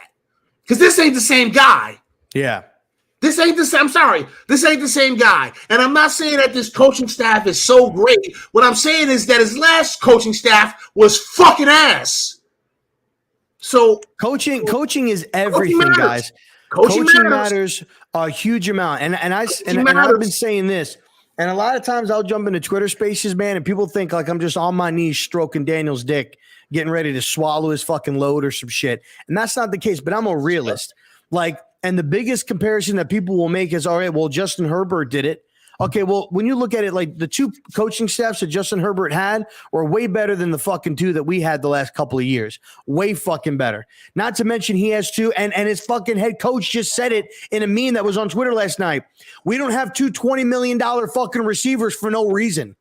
Because this ain't the same guy. Yeah. This ain't the same. I'm sorry. This ain't the same guy. And I'm not saying that this coaching staff is so great. What I'm saying is that his last coaching staff was fucking ass. So coaching is everything, guys. Coaching matters a huge amount. And I've been saying this. And a lot of times I'll jump into Twitter spaces, man, and people think like I'm just on my knees stroking Daniel's dick, getting ready to swallow his fucking load or some shit. And that's not the case, but I'm a realist. And the biggest comparison that people will make is, all right, well, Justin Herbert did it. Okay, well, when you look at it, like the 2 coaching staffs that Justin Herbert had were way better than the fucking 2 that we had the last couple of years. Way fucking better. Not to mention he has 2, and his fucking head coach just said it in a meme that was on Twitter last night. We don't have 2 $20 million fucking receivers for no reason.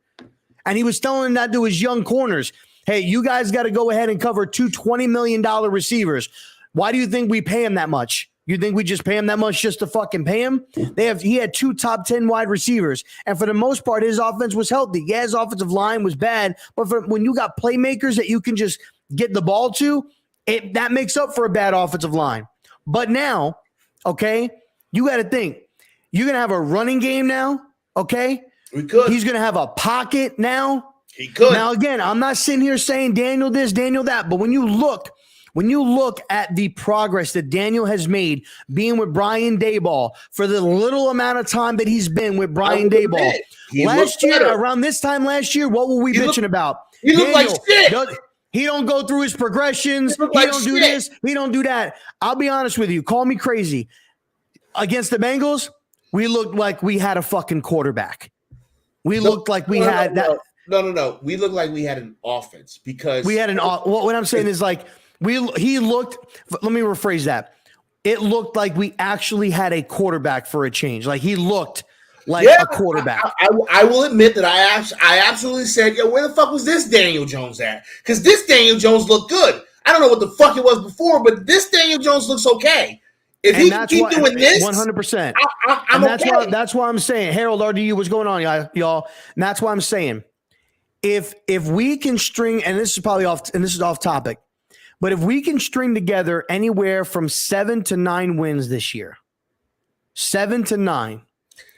And he was telling that to his young corners. Hey, you guys got to go ahead and cover 2 $20 million receivers. Why do you think we pay him that much? You think we just pay him that much just to fucking pay him? He had 2 top 10 wide receivers. And for the most part, his offense was healthy. Yeah, his offensive line was bad. But when you got playmakers that you can just get the ball to, that makes up for a bad offensive line. But now, okay, you got to think. You're going to have a running game now, okay? We could. He's going to have a pocket now. He could. Now, again, I'm not sitting here saying Daniel this, Daniel that. But when you look at the progress that Daniel has made being with Brian Daboll for the little amount of time that he's been with Brian Daboll. Last year, around this time last year, what were we bitching about? He looked like shit. He don't go through his progressions. He don't do this. He don't do that. I'll be honest with you. Call me crazy. Against the Bengals, we looked like we had a fucking quarterback. We looked like we had that. No. We looked like we had an offense because we had an. What I'm saying is like. He looked, let me rephrase that. It looked like we actually had a quarterback for a change. Like he looked like a quarterback. I will admit that I absolutely said, yo, where the fuck was this Daniel Jones at? Because this Daniel Jones looked good. I don't know what the fuck it was before, but this Daniel Jones looks okay. If he can keep doing this, 100%. I'm okay. That's why I'm saying, Harold RDU, what's going on, y'all? And that's why I'm saying, if we can string, and this is probably off topic, but if we can string together anywhere from 7 to 9 wins this year, 7 to 9.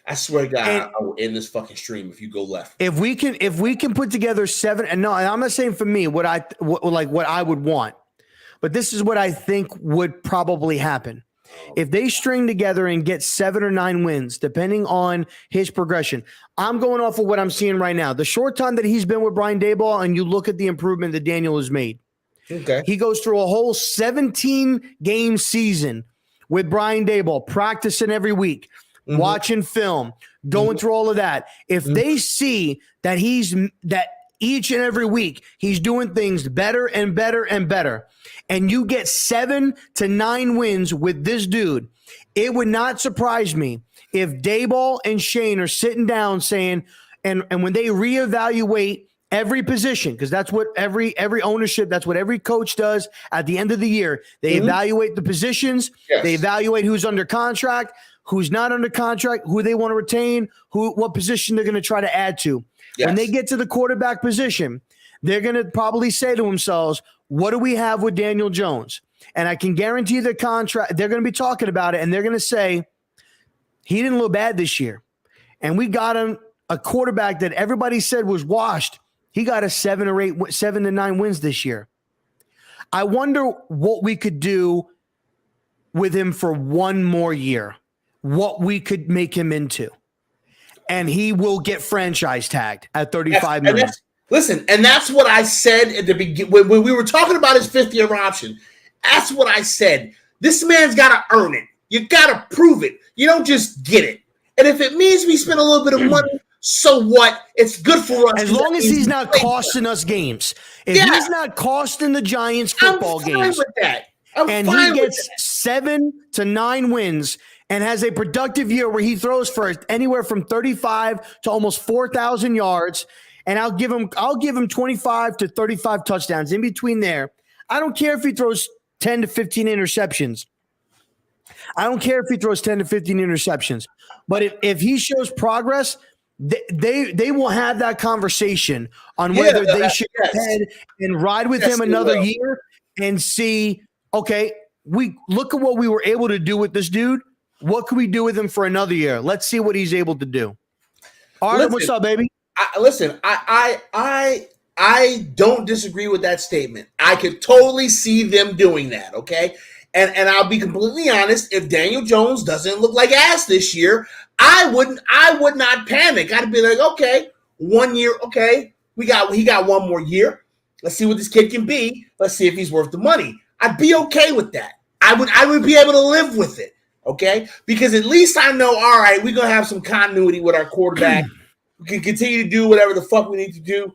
I swear to God, I will end this fucking stream if you go left. If we can put together 7, and no, I'm not saying for me what I would want, but this is what I think would probably happen. If they string together and get 7 or 9 wins, depending on his progression, I'm going off of what I'm seeing right now. The short time that he's been with Brian Daboll, and you look at the improvement that Daniel has made. Okay. He goes through a whole 17-game season with Brian Daboll, practicing every week, watching film, going through all of that. If they see that that each and every week he's doing things better and better and better, and you get 7 to 9 wins with this dude, it would not surprise me if Daboll and Shane are sitting down saying, and when they reevaluate every position, because that's what every ownership, that's what every coach does at the end of the year. They evaluate the positions. Yes. They evaluate who's under contract, who's not under contract, who they want to retain, what position they're going to try to add to. Yes. When they get to the quarterback position, they're going to probably say to themselves, what do we have with Daniel Jones? And I can guarantee the contract, they're going to be talking about it, and they're going to say, he didn't look bad this year. And we got him a quarterback that everybody said was washed. He got a 7 to 9 wins this year. I wonder what we could do with him for one more year, what we could make him into. And he will get franchise tagged at $35 million. And that's what I said at the beginning when we were talking about his 5th-year option. That's what I said. This man's got to earn it. You got to prove it. You don't just get it. And if it means we spend a little bit of money, so what? It's good for us. As long as he's not costing us games. If he's not costing the Giants football games. I'm fine with that. And he gets 7 to 9 wins and has a productive year where he throws for anywhere from 35 to almost 4,000 yards. And I'll give him 25 to 35 touchdowns in between there. I don't care if he throws 10 to 15 interceptions. I don't care if he throws 10 to 15 interceptions. But if he shows progress, they will have that conversation on whether they should go ahead and ride with him another year and see, okay, we look at what we were able to do with this dude. What can we do with him for another year? Let's see what he's able to do. All right, what's up, baby? I don't disagree with that statement. I could totally see them doing that, okay? And I'll be completely honest, if Daniel Jones doesn't look like ass this year, I would not panic. I'd be like, okay, 1 year, okay, he got 1 more year. Let's see what this kid can be. Let's see if he's worth the money. I'd be okay with that. I would be able to live with it, okay? Because at least I know, all right, we're gonna have some continuity with our quarterback. We can continue to do whatever the fuck we need to do.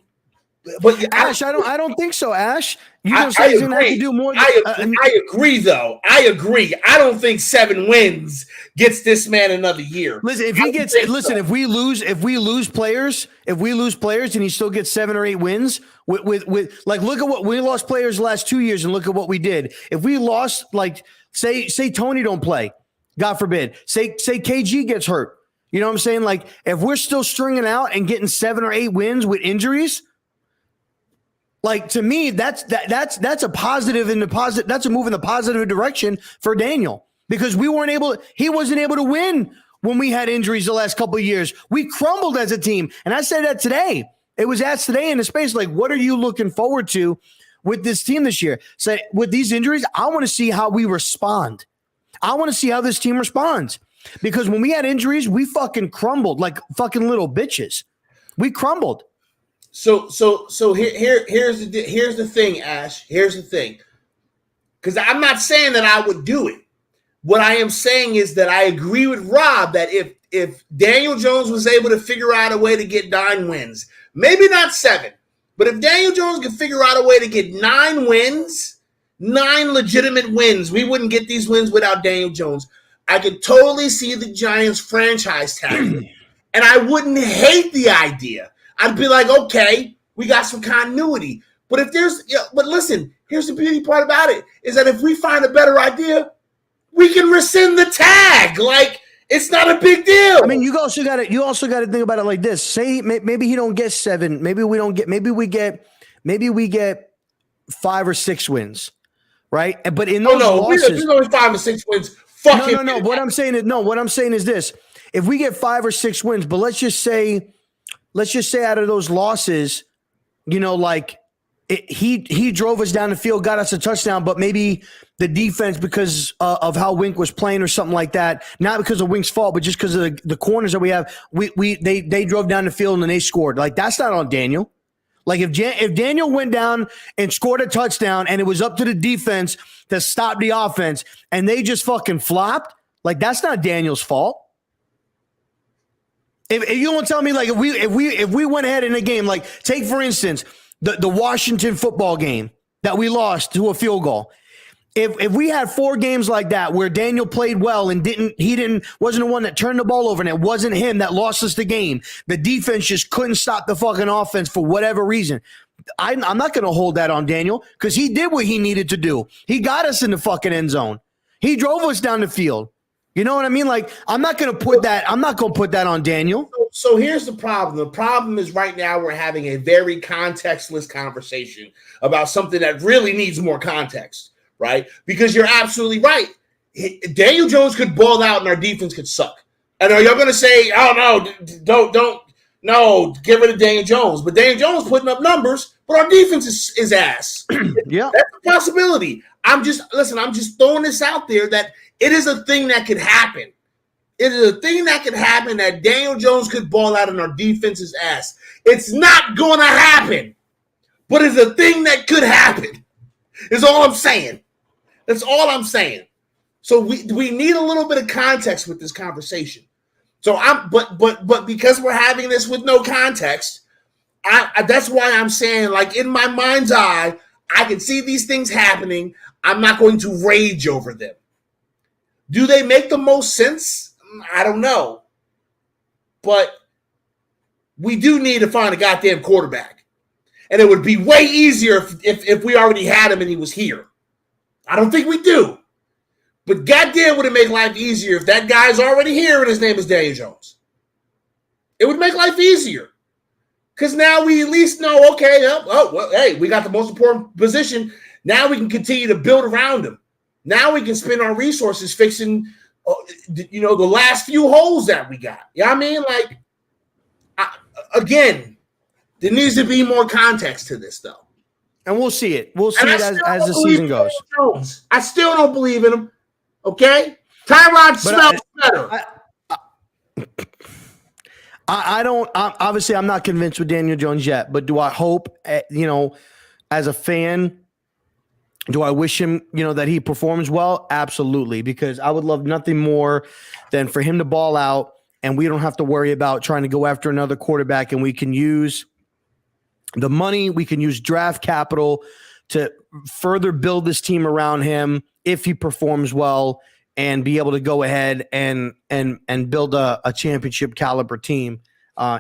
But Ash, I don't think so, Ash. You don't say he's gonna have to do more. I agree, though. I agree. I don't think 7 wins gets this man another year. Listen, if we lose players, and he still gets 7 or 8 wins, with like, look at what we lost players the last 2 years, and look at what we did. If we lost, like, say Tony don't play, God forbid, say KG gets hurt. You know what I'm saying? Like, if we're still stringing out and getting 7 or 8 wins with injuries. Like, to me, that's a positive in the positive. That's a move in the positive direction for Daniel, because he wasn't able to win when we had injuries the last couple of years. We crumbled as a team. And I said that today. It was asked today in the space, like, what are you looking forward to with this team this year? Say, with these injuries, I want to see how we respond. I want to see how this team responds, because when we had injuries, we fucking crumbled like fucking little bitches. We crumbled. So here's the thing, Ash. Here's the thing. Because I'm not saying that I would do it. What I am saying is that I agree with Rob that if Daniel Jones was able to figure out a way to get 9 wins, maybe not 7, but if Daniel Jones could figure out a way to get 9 wins, 9 legitimate wins, we wouldn't get these wins without Daniel Jones. I could totally see the Giants franchise tag, and I wouldn't hate the idea. I'd be like, okay, we got some continuity. But but listen, here's the beauty part about it, is that if we find a better idea, we can rescind the tag. Like, It's not a big deal. I mean, you also got to think about it like this. Say maybe he don't get 7. Maybe we get 5 or 6 wins, right? But in those losses, there's only 5 or 6 wins. Fuck him. No. What I'm saying is this: if we get 5 or 6 wins, but let's just say out of those losses, like he drove us down the field, got us a touchdown, but maybe the defense, because of how Wink was playing or something like that, not because of Wink's fault, but just because of the corners that we have, they drove down the field and they scored. Like, that's not on Daniel. Like, if Daniel went down and scored a touchdown and it was up to the defense to stop the offense and they just fucking flopped, like, that's not Daniel's fault. If you don't tell me, like, if we went ahead in a game, like, take for instance the Washington football game that we lost to a field goal. If we had 4 games like that where Daniel played well and wasn't the one that turned the ball over and it wasn't him that lost us the game, the defense just couldn't stop the fucking offense for whatever reason, I'm not going to hold that on Daniel, because he did what he needed to do. He got us in the fucking end zone. He drove us down the field. You know what I mean? Like, I'm not going to put that on Daniel. So here's the problem. The problem is right now we're having a very contextless conversation about something that really needs more context. Right? Because you're absolutely right. Daniel Jones could ball out and our defense could suck. And are y'all going to say, oh, no, don't get rid of Daniel Jones. But Daniel Jones putting up numbers, but our defense is ass. Yeah. That's a possibility. I'm just throwing this out there that it is a thing that could happen. It is a thing that could happen, that Daniel Jones could ball out and our defense's ass. It's not going to happen, but it's a thing that could happen. Is all I'm saying. That's all I'm saying. So we need a little bit of context with this conversation. So but because we're having this with no context, that's why I'm saying, like, in my mind's eye, I can see these things happening. I'm not going to rage over them. Do they make the most sense? I don't know. But we do need to find a goddamn quarterback. And it would be way easier if we already had him and he was here. I don't think we do. But goddamn, would it make life easier if that guy's already here and his name is Daniel Jones. It would make life easier. Because now we at least know, okay, well, hey, we got the most important position. Now we can continue to build around him. Now we can spend our resources fixing, the last few holes that we got. You know what I mean? Like, again, there needs to be more context to this, though. And we'll see it. We'll see it as the season goes. I still don't believe in him. Okay? Tyrod smells better. I don't. Obviously, I'm not convinced with Daniel Jones yet. But do I hope, as a fan, do I wish him, that he performs well? Absolutely. Because I would love nothing more than for him to ball out and we don't have to worry about trying to go after another quarterback, and we can use the money, we can use draft capital to further build this team around him if he performs well, and be able to go ahead and build a championship caliber team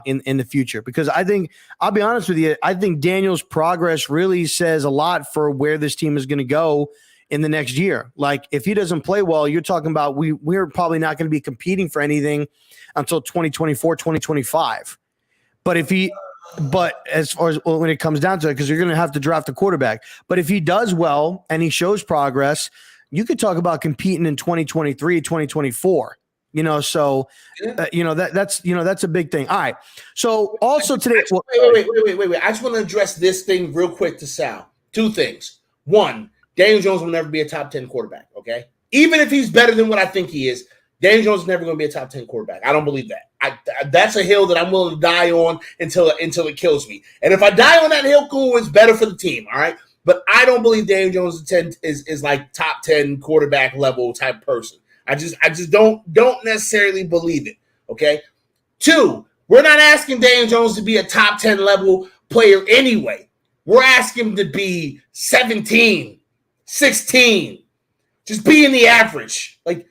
in the future. Because I think, I'll be honest with you, I think Daniel's progress really says a lot for where this team is going to go in the next year. Like, if he doesn't play well, you're talking about we're probably not going to be competing for anything until 2024, 2025. But as far as when it comes down to it, because you're going to have to draft a quarterback. But if he does well and he shows progress, you could talk about competing in 2023, 2024. So that's a big thing. All right. So also today, wait. I just want to address this thing real quick to Sal. 2 things. 1, Daniel Jones will never be a top 10 quarterback. Okay, even if he's better than what I think he is, Daniel Jones is never going to be a top 10 quarterback. I don't believe that. That's a hill that I'm willing to die on until it kills me. And if I die on that hill, cool, it's better for the team. All right. But I don't believe Daniel Jones is like top 10 quarterback level type person. I just don't necessarily believe it. Okay. 2, we're not asking Daniel Jones to be a top 10 level player anyway. We're asking him to be 17, 16. Just be in the average. Like,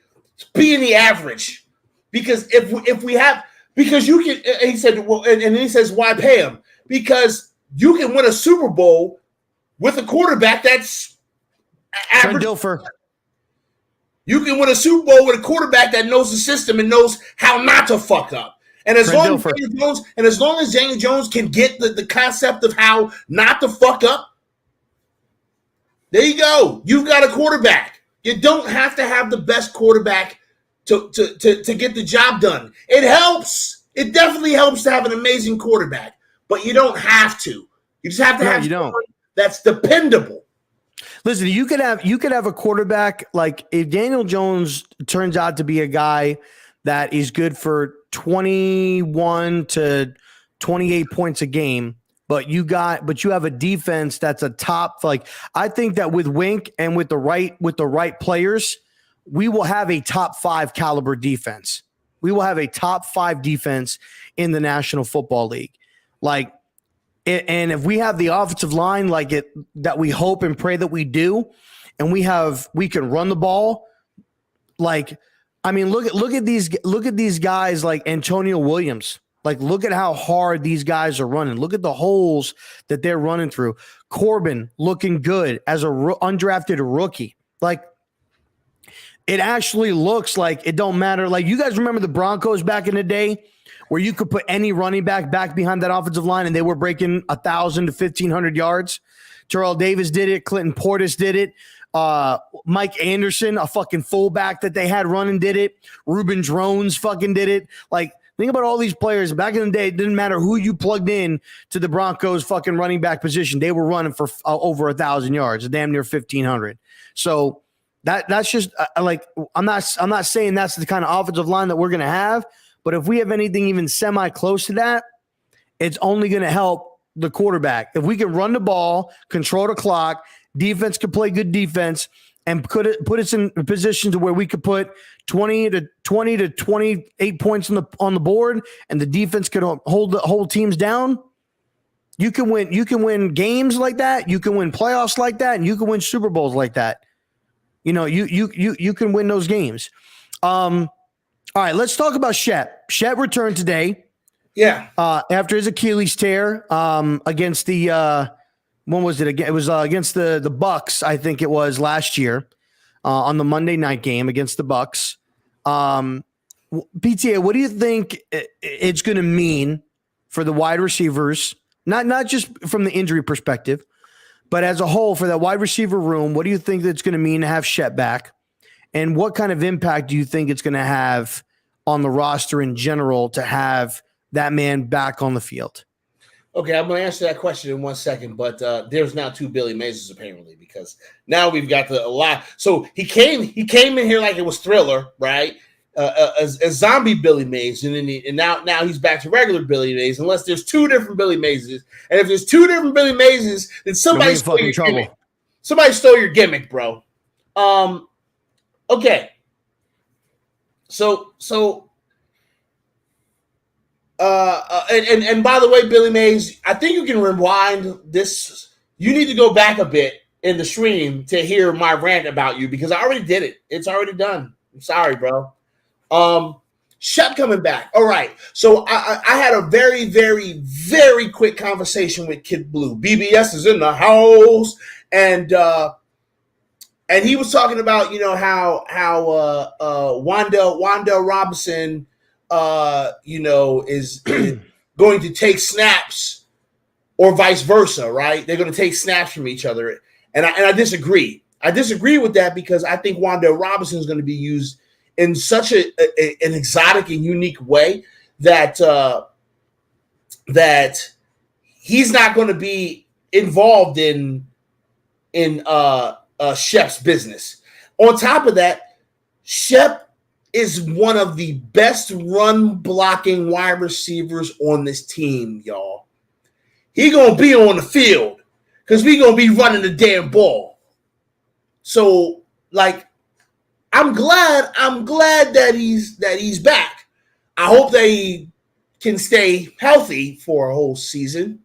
be in the average. Because if we have, because you can, and he said, well, and then he says, why pay him? Because you can win a Super Bowl with a quarterback that's average. Dilfer. You can win a Super Bowl with a quarterback that knows the system and knows how not to fuck up. And as long as Daniel Jones can get the concept of how not to fuck up, there you go. You've got a quarterback. You don't have to have the best quarterback to get the job done. It helps. It definitely helps to have an amazing quarterback, but you don't have to. You just have to have someone that's dependable. Listen, you could have a quarterback, like if Daniel Jones turns out to be a guy that is good for 21 to 28 points a game, but you have a defense that's a top, like I think that with Wink and with the right players, we will have a top 5 caliber defense. We will have a top 5 defense in the National Football League. Like, and if we have the offensive line that we hope and pray that we do, and we can run the ball, like, I mean, look at these guys like Antonio Williams. Like, look at how hard these guys are running. Look at the holes that they're running through. Corbin looking good as a undrafted rookie. Like, it actually looks like it don't matter. Like, you guys remember the Broncos back in the day where you could put any running back behind that offensive line and they were breaking 1,000 to 1,500 yards. Terrell Davis did it. Clinton Portis did it. Mike Anderson, a fucking fullback that they had running, did it. Ruben Drones fucking did it. Like, think about all these players. Back in the day, it didn't matter who you plugged in to the Broncos fucking running back position. They were running for over 1,000 yards, damn near 1,500. So that's just like, I'm not saying that's the kind of offensive line that we're going to have. But if we have anything even semi-close to that, it's only going to help the quarterback. If we can run the ball, control the clock, defense can play good defense, and put us in a position to where we could put 20 to 28 points on the board, and the defense could hold teams down. You can win games like that. You can win playoffs like that, and you can win Super Bowls like that. You know, you can win those games. All right, let's talk about Shep. Shep returned today. Yeah. After his Achilles tear against the when was it again? It was against the Bucks, I think it was last year on the Monday night game against the Bucks. PTA, what do you think it's going to mean for the wide receivers? Not just from the injury perspective, but as a whole for that wide receiver room. What do you think that's going to mean to have Shep back? And what kind of impact do you think it's going to have on the roster in general to have that man back on the field? Okay, I'm going to answer that question in 1 second, but there's now 2 Billy Mazes apparently, because now we've got a lot. So he came in here like it was Thriller, right? As zombie Billy Mays, and now he's back to regular Billy Mays. Unless there's 2 different Billy Mazes, and if there's 2 different Billy Mazes, then somebody stole your gimmick. Somebody stole your gimmick, bro. Okay. So and by the way, Billy Mays, I think you can rewind this. You need to go back a bit in the stream to hear my rant about you, because I already did it. It's already done. I'm sorry, bro. Shep coming back. All right. So I had a very, very, very quick conversation with Kid Blue. BBS is in the house, and he was talking about, you know, how Wandell Robinson, you know, is going to take snaps, or vice versa, right? They're going to take snaps from each other, and I disagree. I disagree with that, because I think Wandell Robinson is going to be used in such an exotic and unique way that that he's not going to be involved in Shep's business. On top of that, Shep is one of the best run blocking wide receivers on this team, y'all. He gonna be on the field because we gonna be running the damn ball. So, like, I'm glad that he's back. I hope that he can stay healthy for a whole season.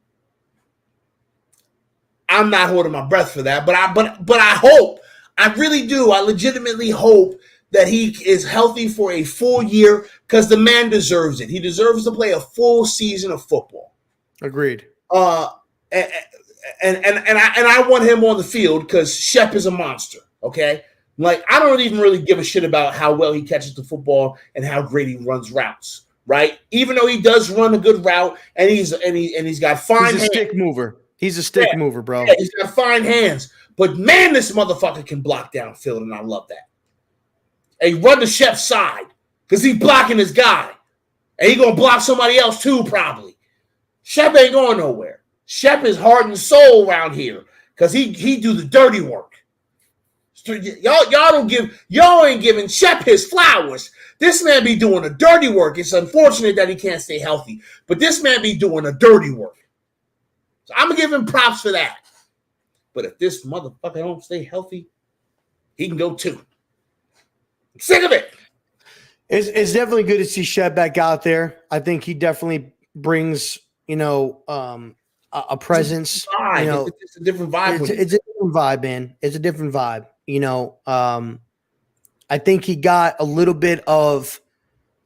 I'm not holding my breath for that, but I hope, I really do. I legitimately hope that he is healthy for a full year, because the man deserves it. He deserves to play a full season of football. Agreed. And I want him on the field because Shep is a monster. Okay, Like, I don't even really give a shit about how well he catches the football and how great he runs routes, right? Even though he does run a good route and he's got fine hands. He's a stick mover. He's a stick mover, bro. Yeah, he's got fine hands. But man, this motherfucker can block downfield, and I love that. And he run the Shep's side because he's blocking his guy. And he gonna block somebody else too, probably. Shep ain't going nowhere. Shep is heart and soul around here because he do the dirty work. Y'all ain't giving Shep his flowers. This man be doing the dirty work. It's unfortunate that he can't stay healthy, but this man be doing the dirty work. So I'm gonna give him props for that. But if this motherfucker don't stay healthy, he can go too. I'm sick of it. It's definitely good to see Shep back out there. I think he definitely brings, a presence. It's a different vibe. It's a different vibe, man. It's a different vibe. I think he got a little bit of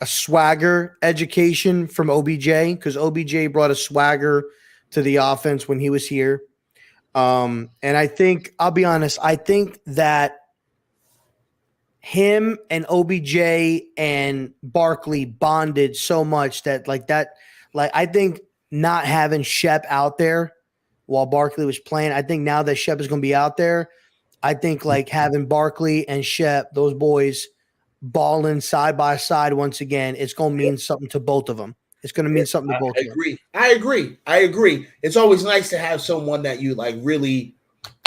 a swagger education from OBJ because OBJ brought a swagger to the offense when he was here. And I think, I'll be honest, I think that him and OBJ and Barkley bonded so much that I think not having Shep out there while Barkley was playing, I think now that Shep is going to be out there, I think like having Barkley and Shep, those boys balling side by side once again, it's going to mean something to both of them. It's going to mean something to both of them. I agree. It's always nice to have someone that you like really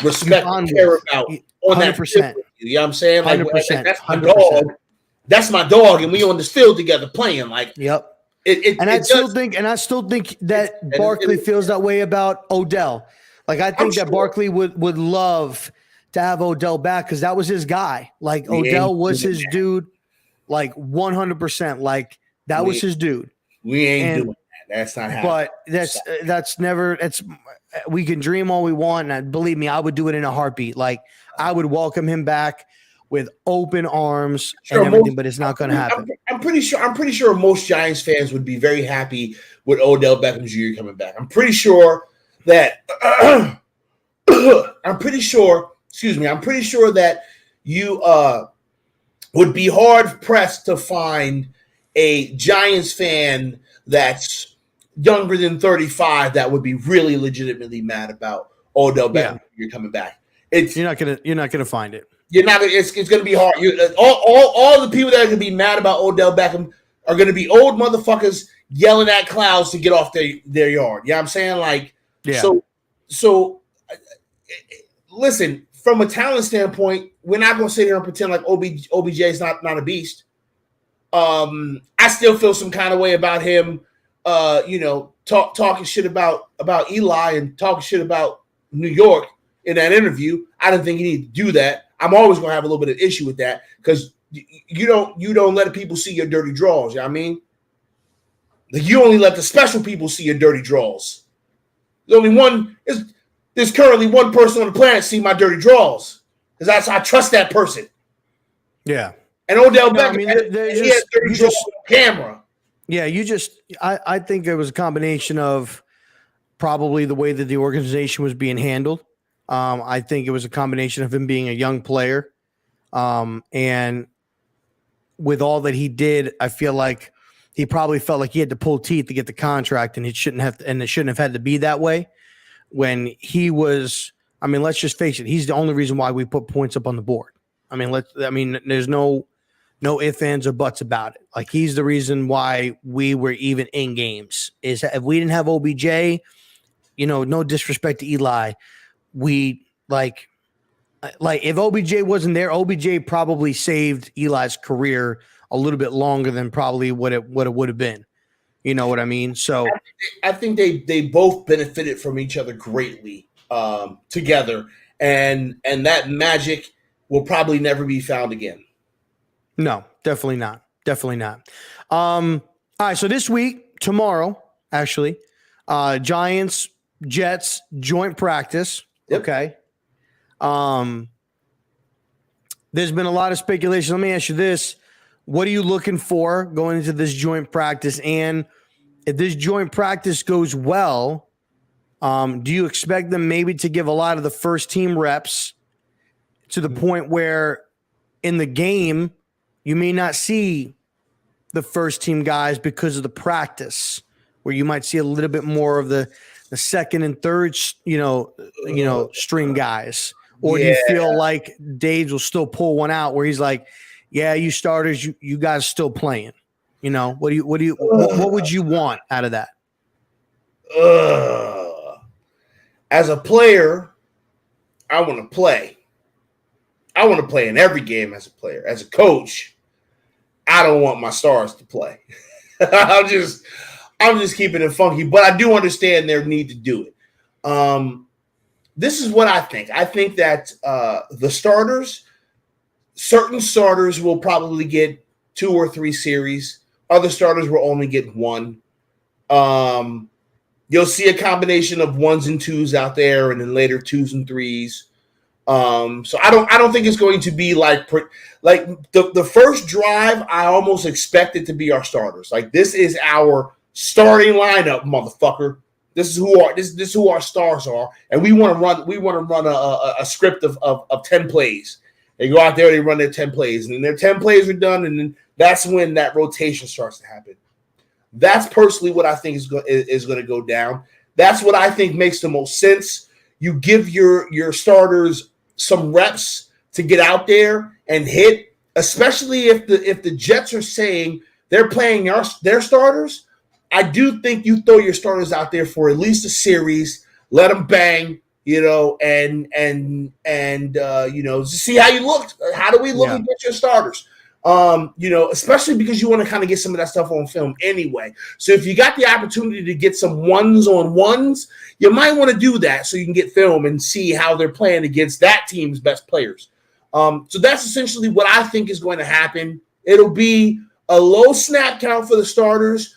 respect and care about on 100%. That. You know what I'm saying? Like 100%. That's my dog. That's my dog, and we on this field together playing. Like, yep. I still think that Barkley feels that way about Odell. Like I think that Barkley would love to have Odell back because that was his guy. Like Odell was his dude, like 100%. Like that was his dude. We ain't doing that. That's not happening. But that's never. We can dream all we want, and believe me, I would do it in a heartbeat. Like I would welcome him back with open arms and everything, but it's not going to happen. I'm pretty sure most Giants fans would be very happy with Odell Beckham Jr. coming back. I'm pretty sure that that you would be hard pressed to find a Giants fan that's younger than 35 that would be really legitimately mad about Odell Beckham Jr. coming back. You're not gonna find it. You're not. It's going to be hard. All the people that are going to be mad about Odell Beckham are going to be old motherfuckers yelling at clouds to get off their yard. You know what I'm saying? Like, yeah. So listen, from a talent standpoint, we're not going to sit here and pretend like OBJ is not a beast. I still feel some kind of way about him. Talking shit about Eli and talking shit about New York in that interview. I didn't think he needed to do that. I'm always going to have a little bit of issue with that because you don't let people see your dirty draws. You know what I mean? Like you only let the special people see your dirty draws. There's currently one person on the planet see my dirty draws because I trust that person. Yeah. And Odell Beckham, he has dirty draws on camera. Yeah, I think it was a combination of probably the way that the organization was being handled. I think it was a combination of him being a young player. And with all that he did, I feel like he probably felt like he had to pull teeth to get the contract and it shouldn't have had to be that way when he was, let's just face it. He's the only reason why we put points up on the board. There's no ifs, ands, or buts about it. Like he's the reason why we were even in games is that if we didn't have OBJ, no disrespect to Eli, we like if OBJ wasn't there, OBJ probably saved Eli's career a little bit longer than probably what it would have been. You know what I mean? So I think they both benefited from each other greatly together, and that magic will probably never be found again. No, definitely not. Definitely not. All right, so tomorrow, actually, Giants, Jets joint practice. Yep. Okay. There's been a lot of speculation. Let me ask you this. What are you looking for going into this joint practice? And if this joint practice goes well, do you expect them maybe to give a lot of the first team reps to the point where in the game, you may not see the first team guys because of the practice, where you might see a little bit more of the second and third, string guys. Or do you feel like Dave will still pull one out where he's like, yeah, you starters, you guys still playing? What would you want out of that? As a player, I want to play. I want to play in every game as a player. As a coach, I don't want my stars to play. I'm just keeping it funky, but I do understand their need to do it. This is what I think. I think that the starters, certain starters will probably get 2 or 3 series. Other starters will only get 1. You'll see a combination of 1s and 2s out there, and then later 2s and 3s. So I don't think it's going to be like the first drive. I almost expect it to be our starters. Like, this is our starting lineup, motherfucker. This is who our stars are, and we want to run a script of 10 plays. They go out there, they run their 10 plays, and then their 10 plays are done, and then that's when that rotation starts to happen. That's personally what I think is going to go down. That's what I think makes the most sense. You give your starters some reps to get out there and hit, especially if the Jets are saying they're playing their starters. I do think you throw your starters out there for at least a series, let them bang, and see how you look. How do we look against your starters? Especially because you want to kind of get some of that stuff on film anyway. So if you got the opportunity to get some 1s-on-1s, you might want to do that so you can get film and see how they're playing against that team's best players. So that's essentially what I think is going to happen. It'll be a low snap count for the starters.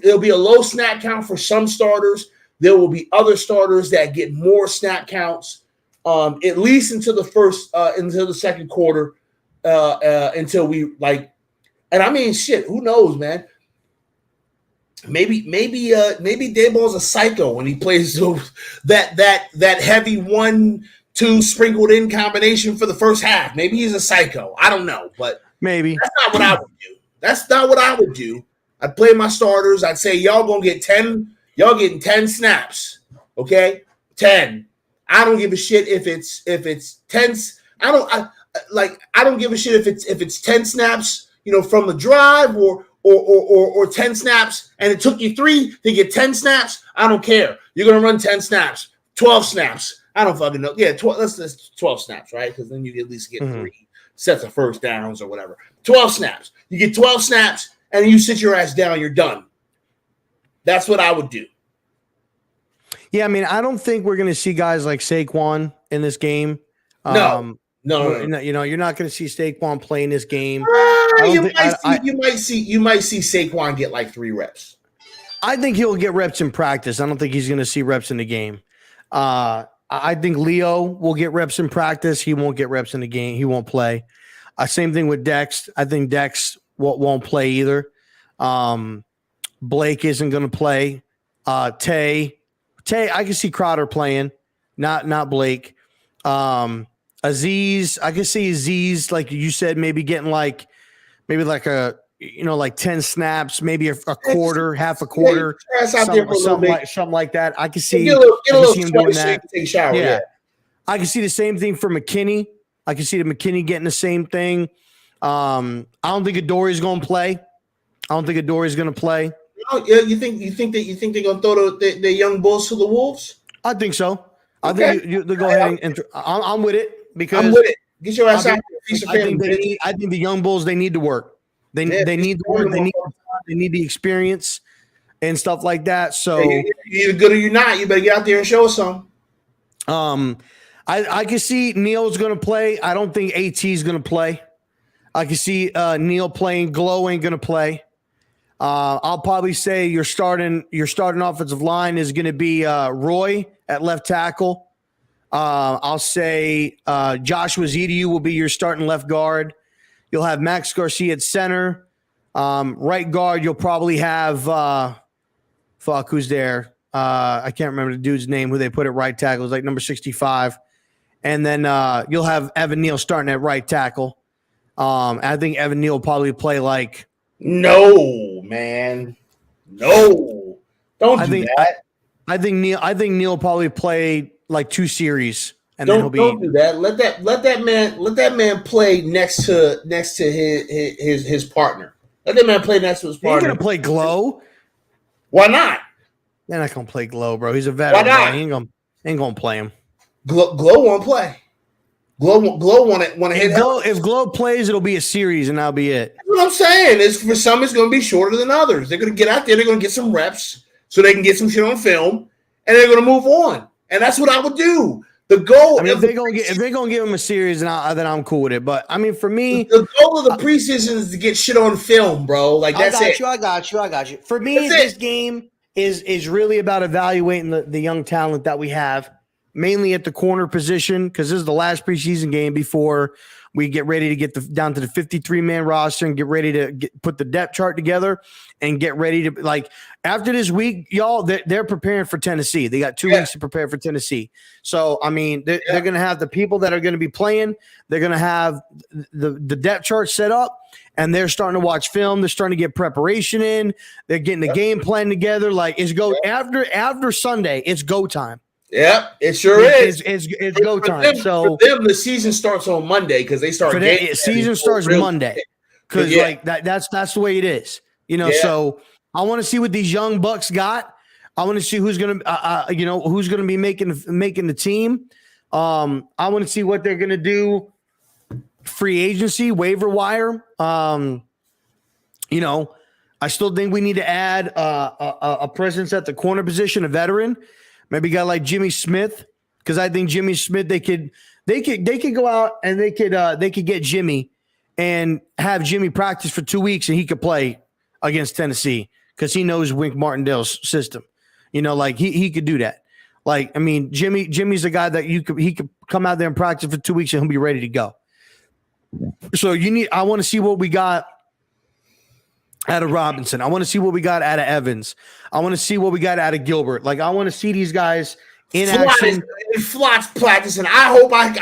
It'll be a low snap count for some starters. There will be other starters that get more snap counts, at least until the second quarter. Until we and I mean, shit, who knows, man? Maybe Dayball's a psycho when he plays that heavy 1-2 sprinkled in combination for the first half. Maybe he's a psycho. I don't know, but maybe that's not what I would do. That's not what I would do. I'd play my starters. I'd say y'all gonna get 10. Y'all getting 10 snaps, okay? 10. I don't give a shit if it's 10. I don't give a shit if it's 10 snaps, from the drive or 10 snaps, and it took you 3 to get 10 snaps. I don't care. You're gonna run 10 snaps, 12 snaps. I don't fucking know. Yeah, 12. That's 12 snaps, right? Because then you at least get 3 sets of first downs or whatever. 12 snaps. You get 12 snaps, and you sit your ass down. You're done. That's what I would do. Yeah, I mean, I don't think we're going to see guys like Saquon in this game. No. You're not going to see Saquon play in this game. You might see Saquon get like 3 reps. I think he'll get reps in practice. I don't think he's going to see reps in the game. I think Leo will get reps in practice. He won't get reps in the game. He won't play. Same thing with Dex. I think Dex won't play either. Blake isn't going to play. Tay, I can see Crowder playing, not Blake. Aziz, I can see Aziz, like you said, maybe getting like 10 snaps, maybe a quarter, half a quarter, something like that. I can see, him doing that. Take a shower, yeah. I can see the same thing for McKinney. I can see the McKinney getting the same thing. I don't think Adori's going to play. Oh, yeah, you think they're gonna throw the young bulls to the wolves? I think so. Okay. I think they'll go ahead and I'm with it because I'm with it. Get your ass out there. I think the young bulls, they need to work. They need to work. They need the experience and stuff like that. So you're either good or you're not. You better get out there and show us some. I can see Neil's gonna play. I don't think AT is gonna play. I can see Neil playing. Glow ain't gonna play. I'll probably say your starting offensive line is going to be Roy at left tackle. I'll say Joshua Zediu will be your starting left guard. You'll have Max Garcia at center. Right guard, you'll probably have who's there? I can't remember the dude's name who they put at right tackle. It's like number 65. And then you'll have Evan Neal starting at right tackle. I think Evan Neal will probably play like. No, man. No. Don't do that. I think Neal will probably play like 2 series, and then he'll be. Don't do that. Let that man play next to his partner. Let that man play next to his partner. He ain't gonna play Glow. Why not? They're not gonna play Glow, bro. He's a veteran. Why not? He ain't gonna play him. Glow won't play. Glow want to hit. If Glow plays, it'll be a series, and that'll be it. That's what I'm saying is for some, it's going to be shorter than others. They're going to get out there. They're going to get some reps so they can get some shit on film, and they're going to move on. And that's what I would do. The goal. I mean, if they're gonna give him a series, then I'm cool with it. But I mean, for me, the goal of the preseason is to get shit on film, bro. Like that's it. I got you. For me, this game is really about evaluating the young talent that we have, mainly at the corner position, because this is the last preseason game before we get ready to get down to the 53-man roster and get ready to put the depth chart together and get ready to, like, after this week, y'all, they're preparing for Tennessee. They got 2 weeks to prepare for Tennessee. So, I mean, they're going to have the people that are going to be playing. They're going to have the depth chart set up, and they're starting to watch film. They're starting to get preparation in. They're getting the game plan together. Like, after Sunday, it's go time. Yep, it sure is. It's go time. For them, the season starts on Monday because they start. Season starts Monday because that's the way it is. You know, so I want to see what these young bucks got. I want to see who's gonna who's gonna be making the team. I want to see what they're gonna do. Free agency, waiver wire. I still think we need to add a presence at the corner position, a veteran. Maybe a guy like Jimmy Smith, because I think Jimmy Smith they could go out and they could get Jimmy and have Jimmy practice for 2 weeks and he could play against Tennessee because he knows Wink Martindale's system. You know, like he could do that. Like, I mean, Jimmy's a guy that he could come out there and practice for 2 weeks and he'll be ready to go. So I want to see what we got out of Robinson. I want to see what we got out of Evans. I want to see what we got out of Gilbert. Like, I want to see these guys in action. Flott's practicing. I want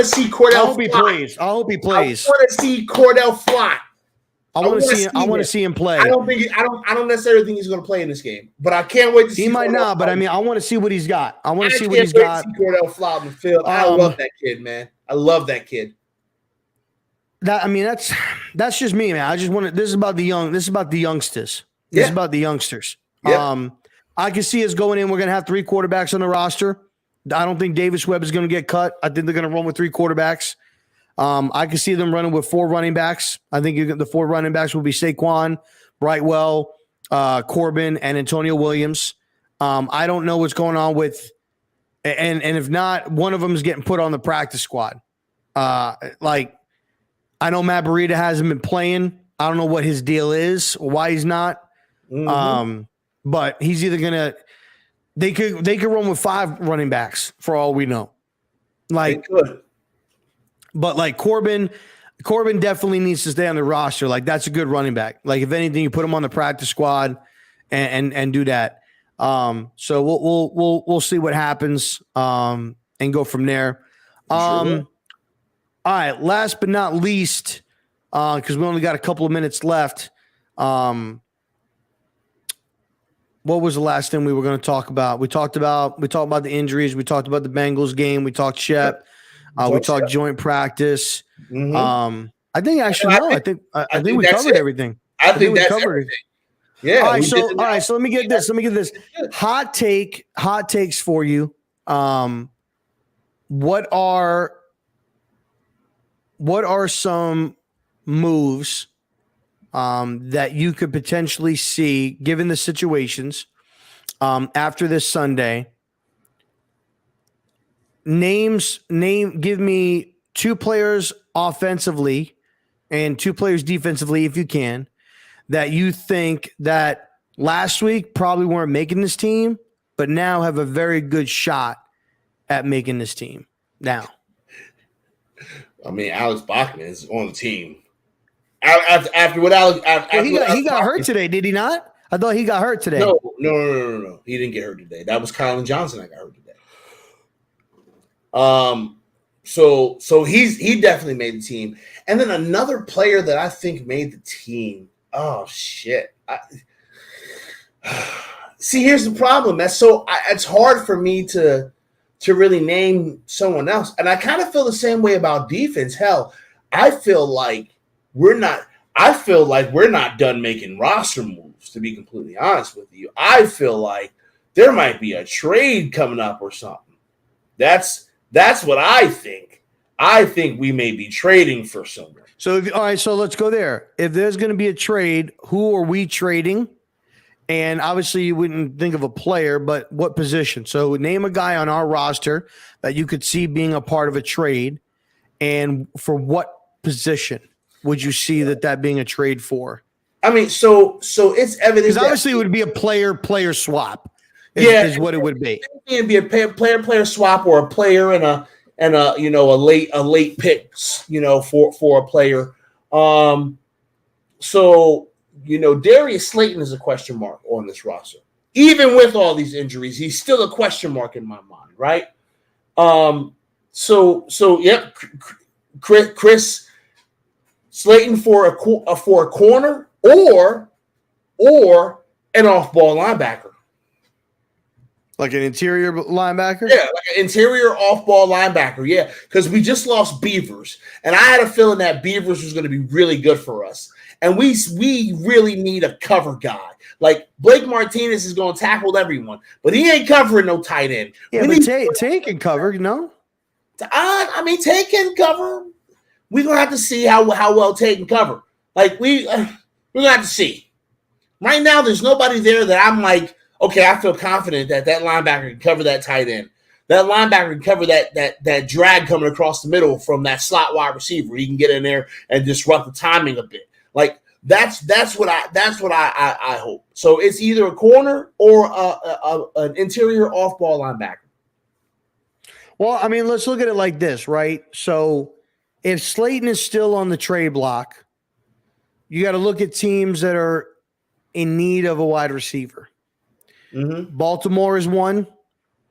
to see Cordell. I hope he plays. I want to see Cordell Flott. I want to see him play. I don't necessarily think he's going to play in this game, but I can't wait to see. He might not, but I mean, I want to see what he's got. I want to see what he's got. Cordell Flott in the field. I love that kid, man. I love that kid. That's just me, man. I just want to. This is about the young. This is about the youngsters. This is about the youngsters. Yeah. I can see us going in. We're going to have 3 quarterbacks on the roster. I don't think Davis Webb is going to get cut. I think they're going to run with 3 quarterbacks. I can see them running with 4 running backs. I think the 4 running backs will be Saquon, Brightwell, Corbin, and Antonio Williams. I don't know what's going on with, and if not, one of them is getting put on the practice squad. I know Matt Breida hasn't been playing. I don't know what his deal is, or why he's not. Mm-hmm. But he's either gonna. They could run with 5 running backs for all we know. Like, but like Corbin definitely needs to stay on the roster. Like, that's a good running back. Like, if anything, you put him on the practice squad and do that. So we'll see what happens and go from there. All right, last but not least, because we only got a couple of minutes left. What was the last thing we were going to talk about? We talked about the injuries. We talked about the Bengals game. We talked Shep. We talked joint practice. Mm-hmm. I think we covered everything. I think we covered everything. Yeah. All right. So let me get this. Hot takes for you. What are some moves that you could potentially see, given the situations, after this Sunday? Give me 2 players offensively and 2 players defensively, if you can, that you think that last week probably weren't making this team, but now have a very good shot at making this team now. I mean, Alex Bachman is on the team. After what Alex, he got hurt today, did he not? I thought he got hurt today. No. He didn't get hurt today. That was Colin Johnson that got hurt today. So he definitely made the team. And then another player that I think made the team. Oh shit! See, here's the problem. It's hard for me to really name someone else. And I kind of feel the same way about defense. Hell, I feel like we're not done making roster moves, to be completely honest with you. I feel like there might be a trade coming up or something. That's what I think. I think we may be trading for someone. So, all right, so let's go there. If there's going to be a trade, who are we trading? And obviously you wouldn't think of a player, but what position? So name a guy on our roster that you could see being a part of a trade, and for what position would you see that being a trade for? I mean, so it's evident because obviously it would be a player swap. Is what it would be. It'd be a player swap, or a player and a a late pick for a player. So Darius Slayton is a question mark on this roster. Even with all these injuries, he's still a question mark in my mind, right? Yep, Chris Slayton for a corner or an off-ball linebacker. Like an interior linebacker? Yeah, like an interior off-ball linebacker, yeah. Because we just lost Beavers. And I had a feeling that Beavers was going to be really good for us. And we really need a cover guy. Like, Blake Martinez is going to tackle everyone. But he ain't covering no tight end. Yeah, but Tay can cover, no? I mean, Tay can cover. We're going to have to see how well Tay can cover. Like, we're going to have to see. Right now, there's nobody there that I'm like, okay, I feel confident that linebacker can cover that tight end. That linebacker can cover that drag coming across the middle from that slot wide receiver. He can get in there and disrupt the timing a bit. Like that's what I hope. So it's either a corner or an interior off-ball linebacker. Well, I mean, let's look at it like this, right? So if Slayton is still on the trade block, you got to look at teams that are in need of a wide receiver. Mm-hmm. Baltimore is one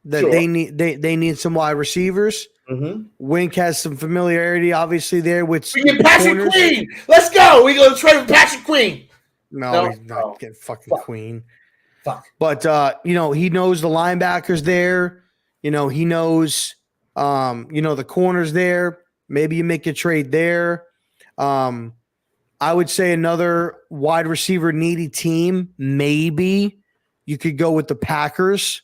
that sure. they need some wide receivers. Mm-hmm. Wink has some familiarity, obviously, there with. We get Patrick Queen. Let's go. We going to trade with Patrick Queen. No, he's not getting fucking Queen. Fuck. But he knows the linebackers there. He knows the corners there. Maybe you make a trade there. I would say another wide receiver needy team, maybe. You could go with the Packers,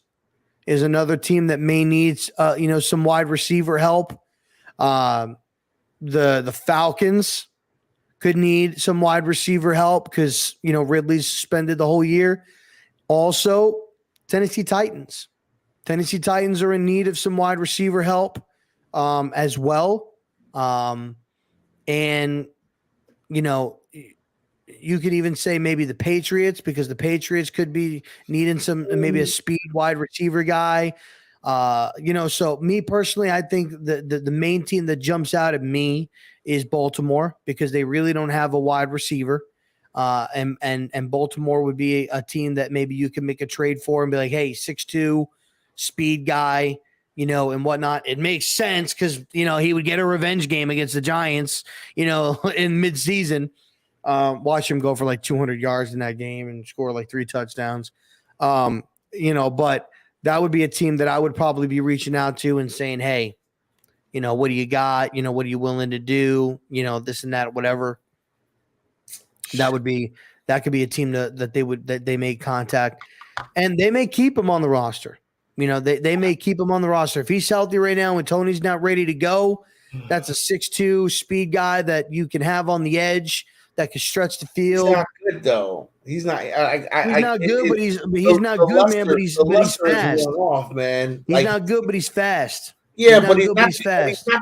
is another team that may need some wide receiver help. The Falcons could need some wide receiver help because Ridley's suspended the whole year. Also, Tennessee Titans. Tennessee Titans are in need of some wide receiver help as well. And you could even say maybe the Patriots, because the Patriots could be needing maybe a speed wide receiver guy. So me personally, I think the main team that jumps out at me is Baltimore, because they really don't have a wide receiver. And Baltimore would be a team that maybe you can make a trade for and be like, hey, 6'2", speed guy, and whatnot. It makes sense because, he would get a revenge game against the Giants, in midseason. Watch him go for like 200 yards in that game and score like 3 touchdowns. But that would be a team that I would probably be reaching out to and saying, hey, what do you got? What are you willing to do? This and that, whatever. That could be a team that they make contact, and they may keep him on the roster. They may keep him on the roster. If he's healthy right now and Tony's not ready to go, that's a 6'2" speed guy that you can have on the edge that can stretch the field. He's not good though. He's not. He's not good, but he's not good, man. But he's fast. Off, man. He's not good, but he's fast. Yeah, but he's not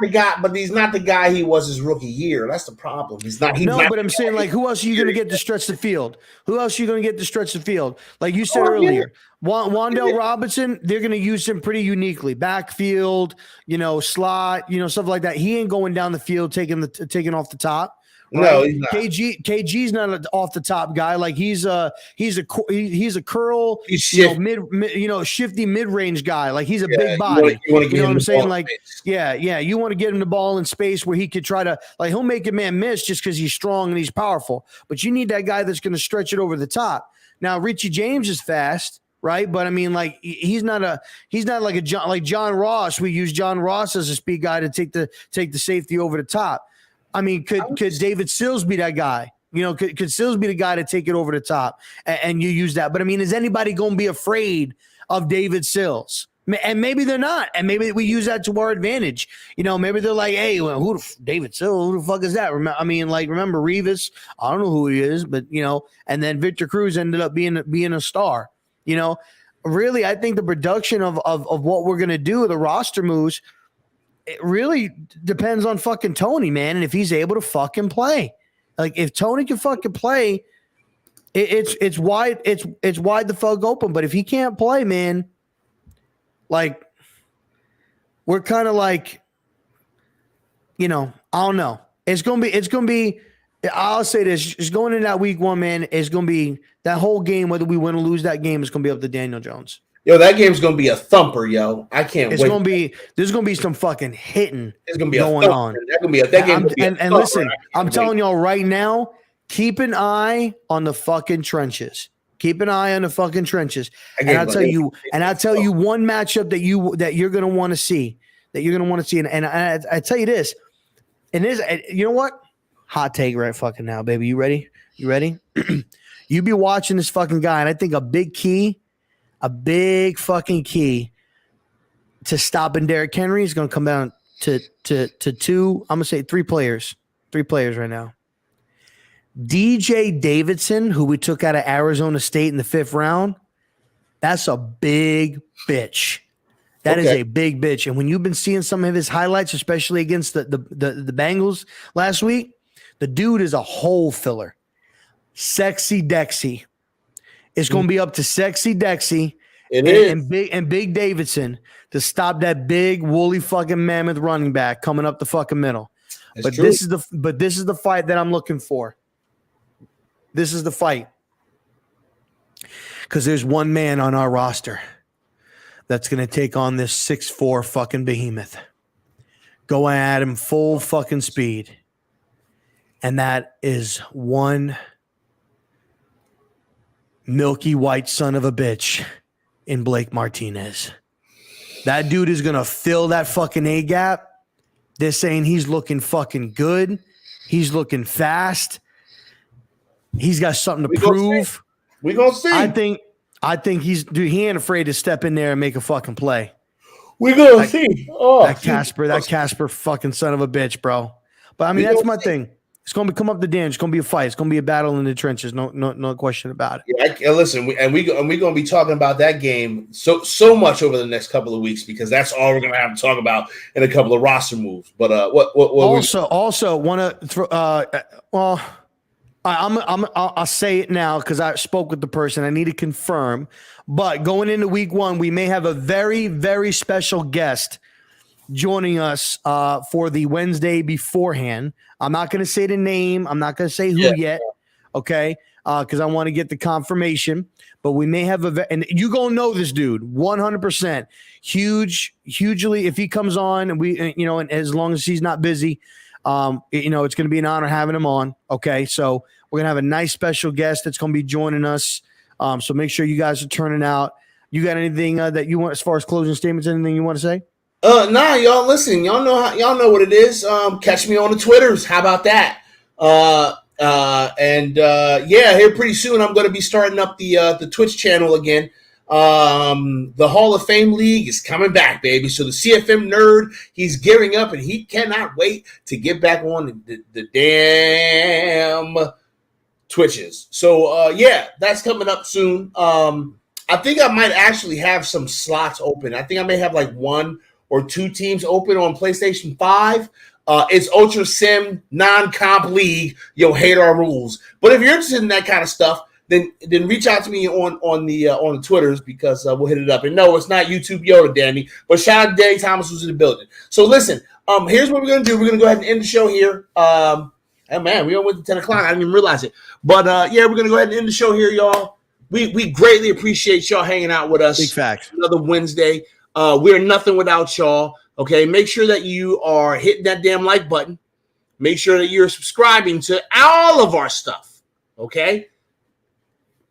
the guy. But he's not the guy he was his rookie year. That's the problem. He's not. But I'm saying, like, who else are you going to get to stretch the field? Who else are you going to get to stretch the field? Like you said earlier, Wan'Dale Robinson. They're going to use him pretty uniquely. Backfield, slot, stuff like that. He ain't going down the field taking off the top. Right? No, he's not. KG's not an off the top guy. Like he's a curl, He's shifty. Shifty mid range guy. Like he's a big body. You want to get know him what I'm the saying? ball Like, space. yeah. You want to get him the ball in space where he could try to he'll make a man miss just because he's strong and he's powerful. But you need that guy that's going to stretch it over the top. Now Richie James is fast. Right. But I mean, like, he's not like John Ross. We use John Ross as a speed guy to take the safety over the top. I mean, could David Sills be that guy? Could Sills be the guy to take it over the top and you use that? But I mean, is anybody going to be afraid of David Sills? And maybe they're not. And maybe we use that to our advantage. Maybe they're like, hey, well, David Sills, who the fuck is that? Remember Revis? I don't know who he is, but, and then Victor Cruz ended up being a star. Really, I think the production of what we're going to do, the roster moves, it really depends on fucking Tony, man. And if he's able to fucking play, like if Tony can fucking play, it's wide the fuck open. But if he can't play, man, like we're kind of like, I don't know. It's going to be, I'll say this, just going into that week one, man, it's going to be that whole game, whether we win or lose that game, is going to be up to Daniel Jones. Yo, that game's going to be a thumper, yo. I can't wait. There's going to be some fucking hitting it's gonna be going on. And listen, I'm telling y'all right now, keep an eye on the fucking trenches. Keep an eye on the fucking trenches. And I'll tell you one matchup that you're going to want to see. And I tell you this, and this, you know what? Hot take right fucking now, baby. You ready? You be watching this fucking guy, and I think a big fucking key to stopping Derrick Henry is going to come down to two. I'm going to say three players right now. DJ Davidson, who we took out of Arizona State in the 5th round, that's a big bitch. That is a big bitch. And when you've been seeing some of his highlights, especially against the Bengals last week, the dude is a hole filler. Sexy Dexy. It's going to be up to Sexy Dexy and Big Davidson to stop that big woolly fucking mammoth running back coming up the fucking middle. But this is the fight that I'm looking for. This is the fight. Because there's one man on our roster that's going to take on this 6'4" fucking behemoth. Going at him full fucking speed. And that is one milky white son of a bitch in Blake Martinez. That dude is going to fill that fucking A gap. They're saying he's looking fucking good. He's looking fast. He's got something to prove. We're going to see. I think he ain't afraid to step in there and make a fucking play. We're going to see. That Casper fucking son of a bitch, bro. But I mean, that's my thing. It's going to come up to Dan. It's going to be a fight. It's going to be a battle in the trenches. No question about it. Yeah, listen, we're going to be talking about that game so much over the next couple of weeks because that's all we're going to have to talk about in a couple of roster moves. But also want to I'll say it now because I spoke with the person. I need to confirm. But going into week one, we may have a very, very special guest joining us for the Wednesday beforehand. I'm not going to say the name. I'm not going to say who yet, okay? Because I want to get the confirmation. But we may have and you going to know this dude 100%. Hugely, if he comes on, and and as long as he's not busy, it's going to be an honor having him on, okay? So we're going to have a nice special guest that's going to be joining us. So make sure you guys are turning out. You got anything that you want as far as closing statements, anything you want to say? Nah, y'all listen. Y'all know what it is. Catch me on the Twitters. How about that? Here pretty soon I'm going to be starting up the Twitch channel again. The Hall of Fame League is coming back, baby. So the CFM nerd, he's gearing up and he cannot wait to get back on the damn Twitches. So that's coming up soon. I think I might actually have some slots open. I think I may have like 1 or 2 teams open on PlayStation 5. It's Ultra Sim non-comp league. Yo, hate our rules. But if you're interested in that kind of stuff, then reach out to me on the Twitters because we'll hit it up. And no, it's not YouTube Yoda, Danny. But shout out to Danny Thomas who's in the building. So listen, here's what we're gonna do. We're gonna go ahead and end the show here. Oh, man, we all went to 10 o'clock. I didn't even realize it. But, yeah, we're going to go ahead and end the show here, y'all. We greatly appreciate y'all hanging out with us. Big facts. Another Wednesday. We're nothing without y'all. Okay, make sure that you are hitting that damn like button. Make sure that you're subscribing to all of our stuff. Okay?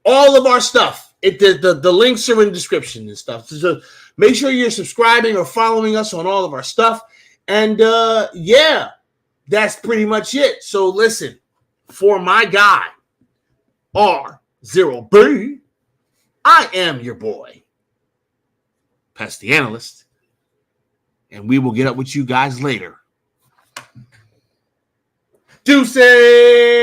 All of our stuff. The links are in the description and stuff. So make sure you're subscribing or following us on all of our stuff. And, yeah, that's pretty much it. So listen, for my guy, RZeroB, I am your boy, Pest the Analyst, and we will get up with you guys later. Deuces!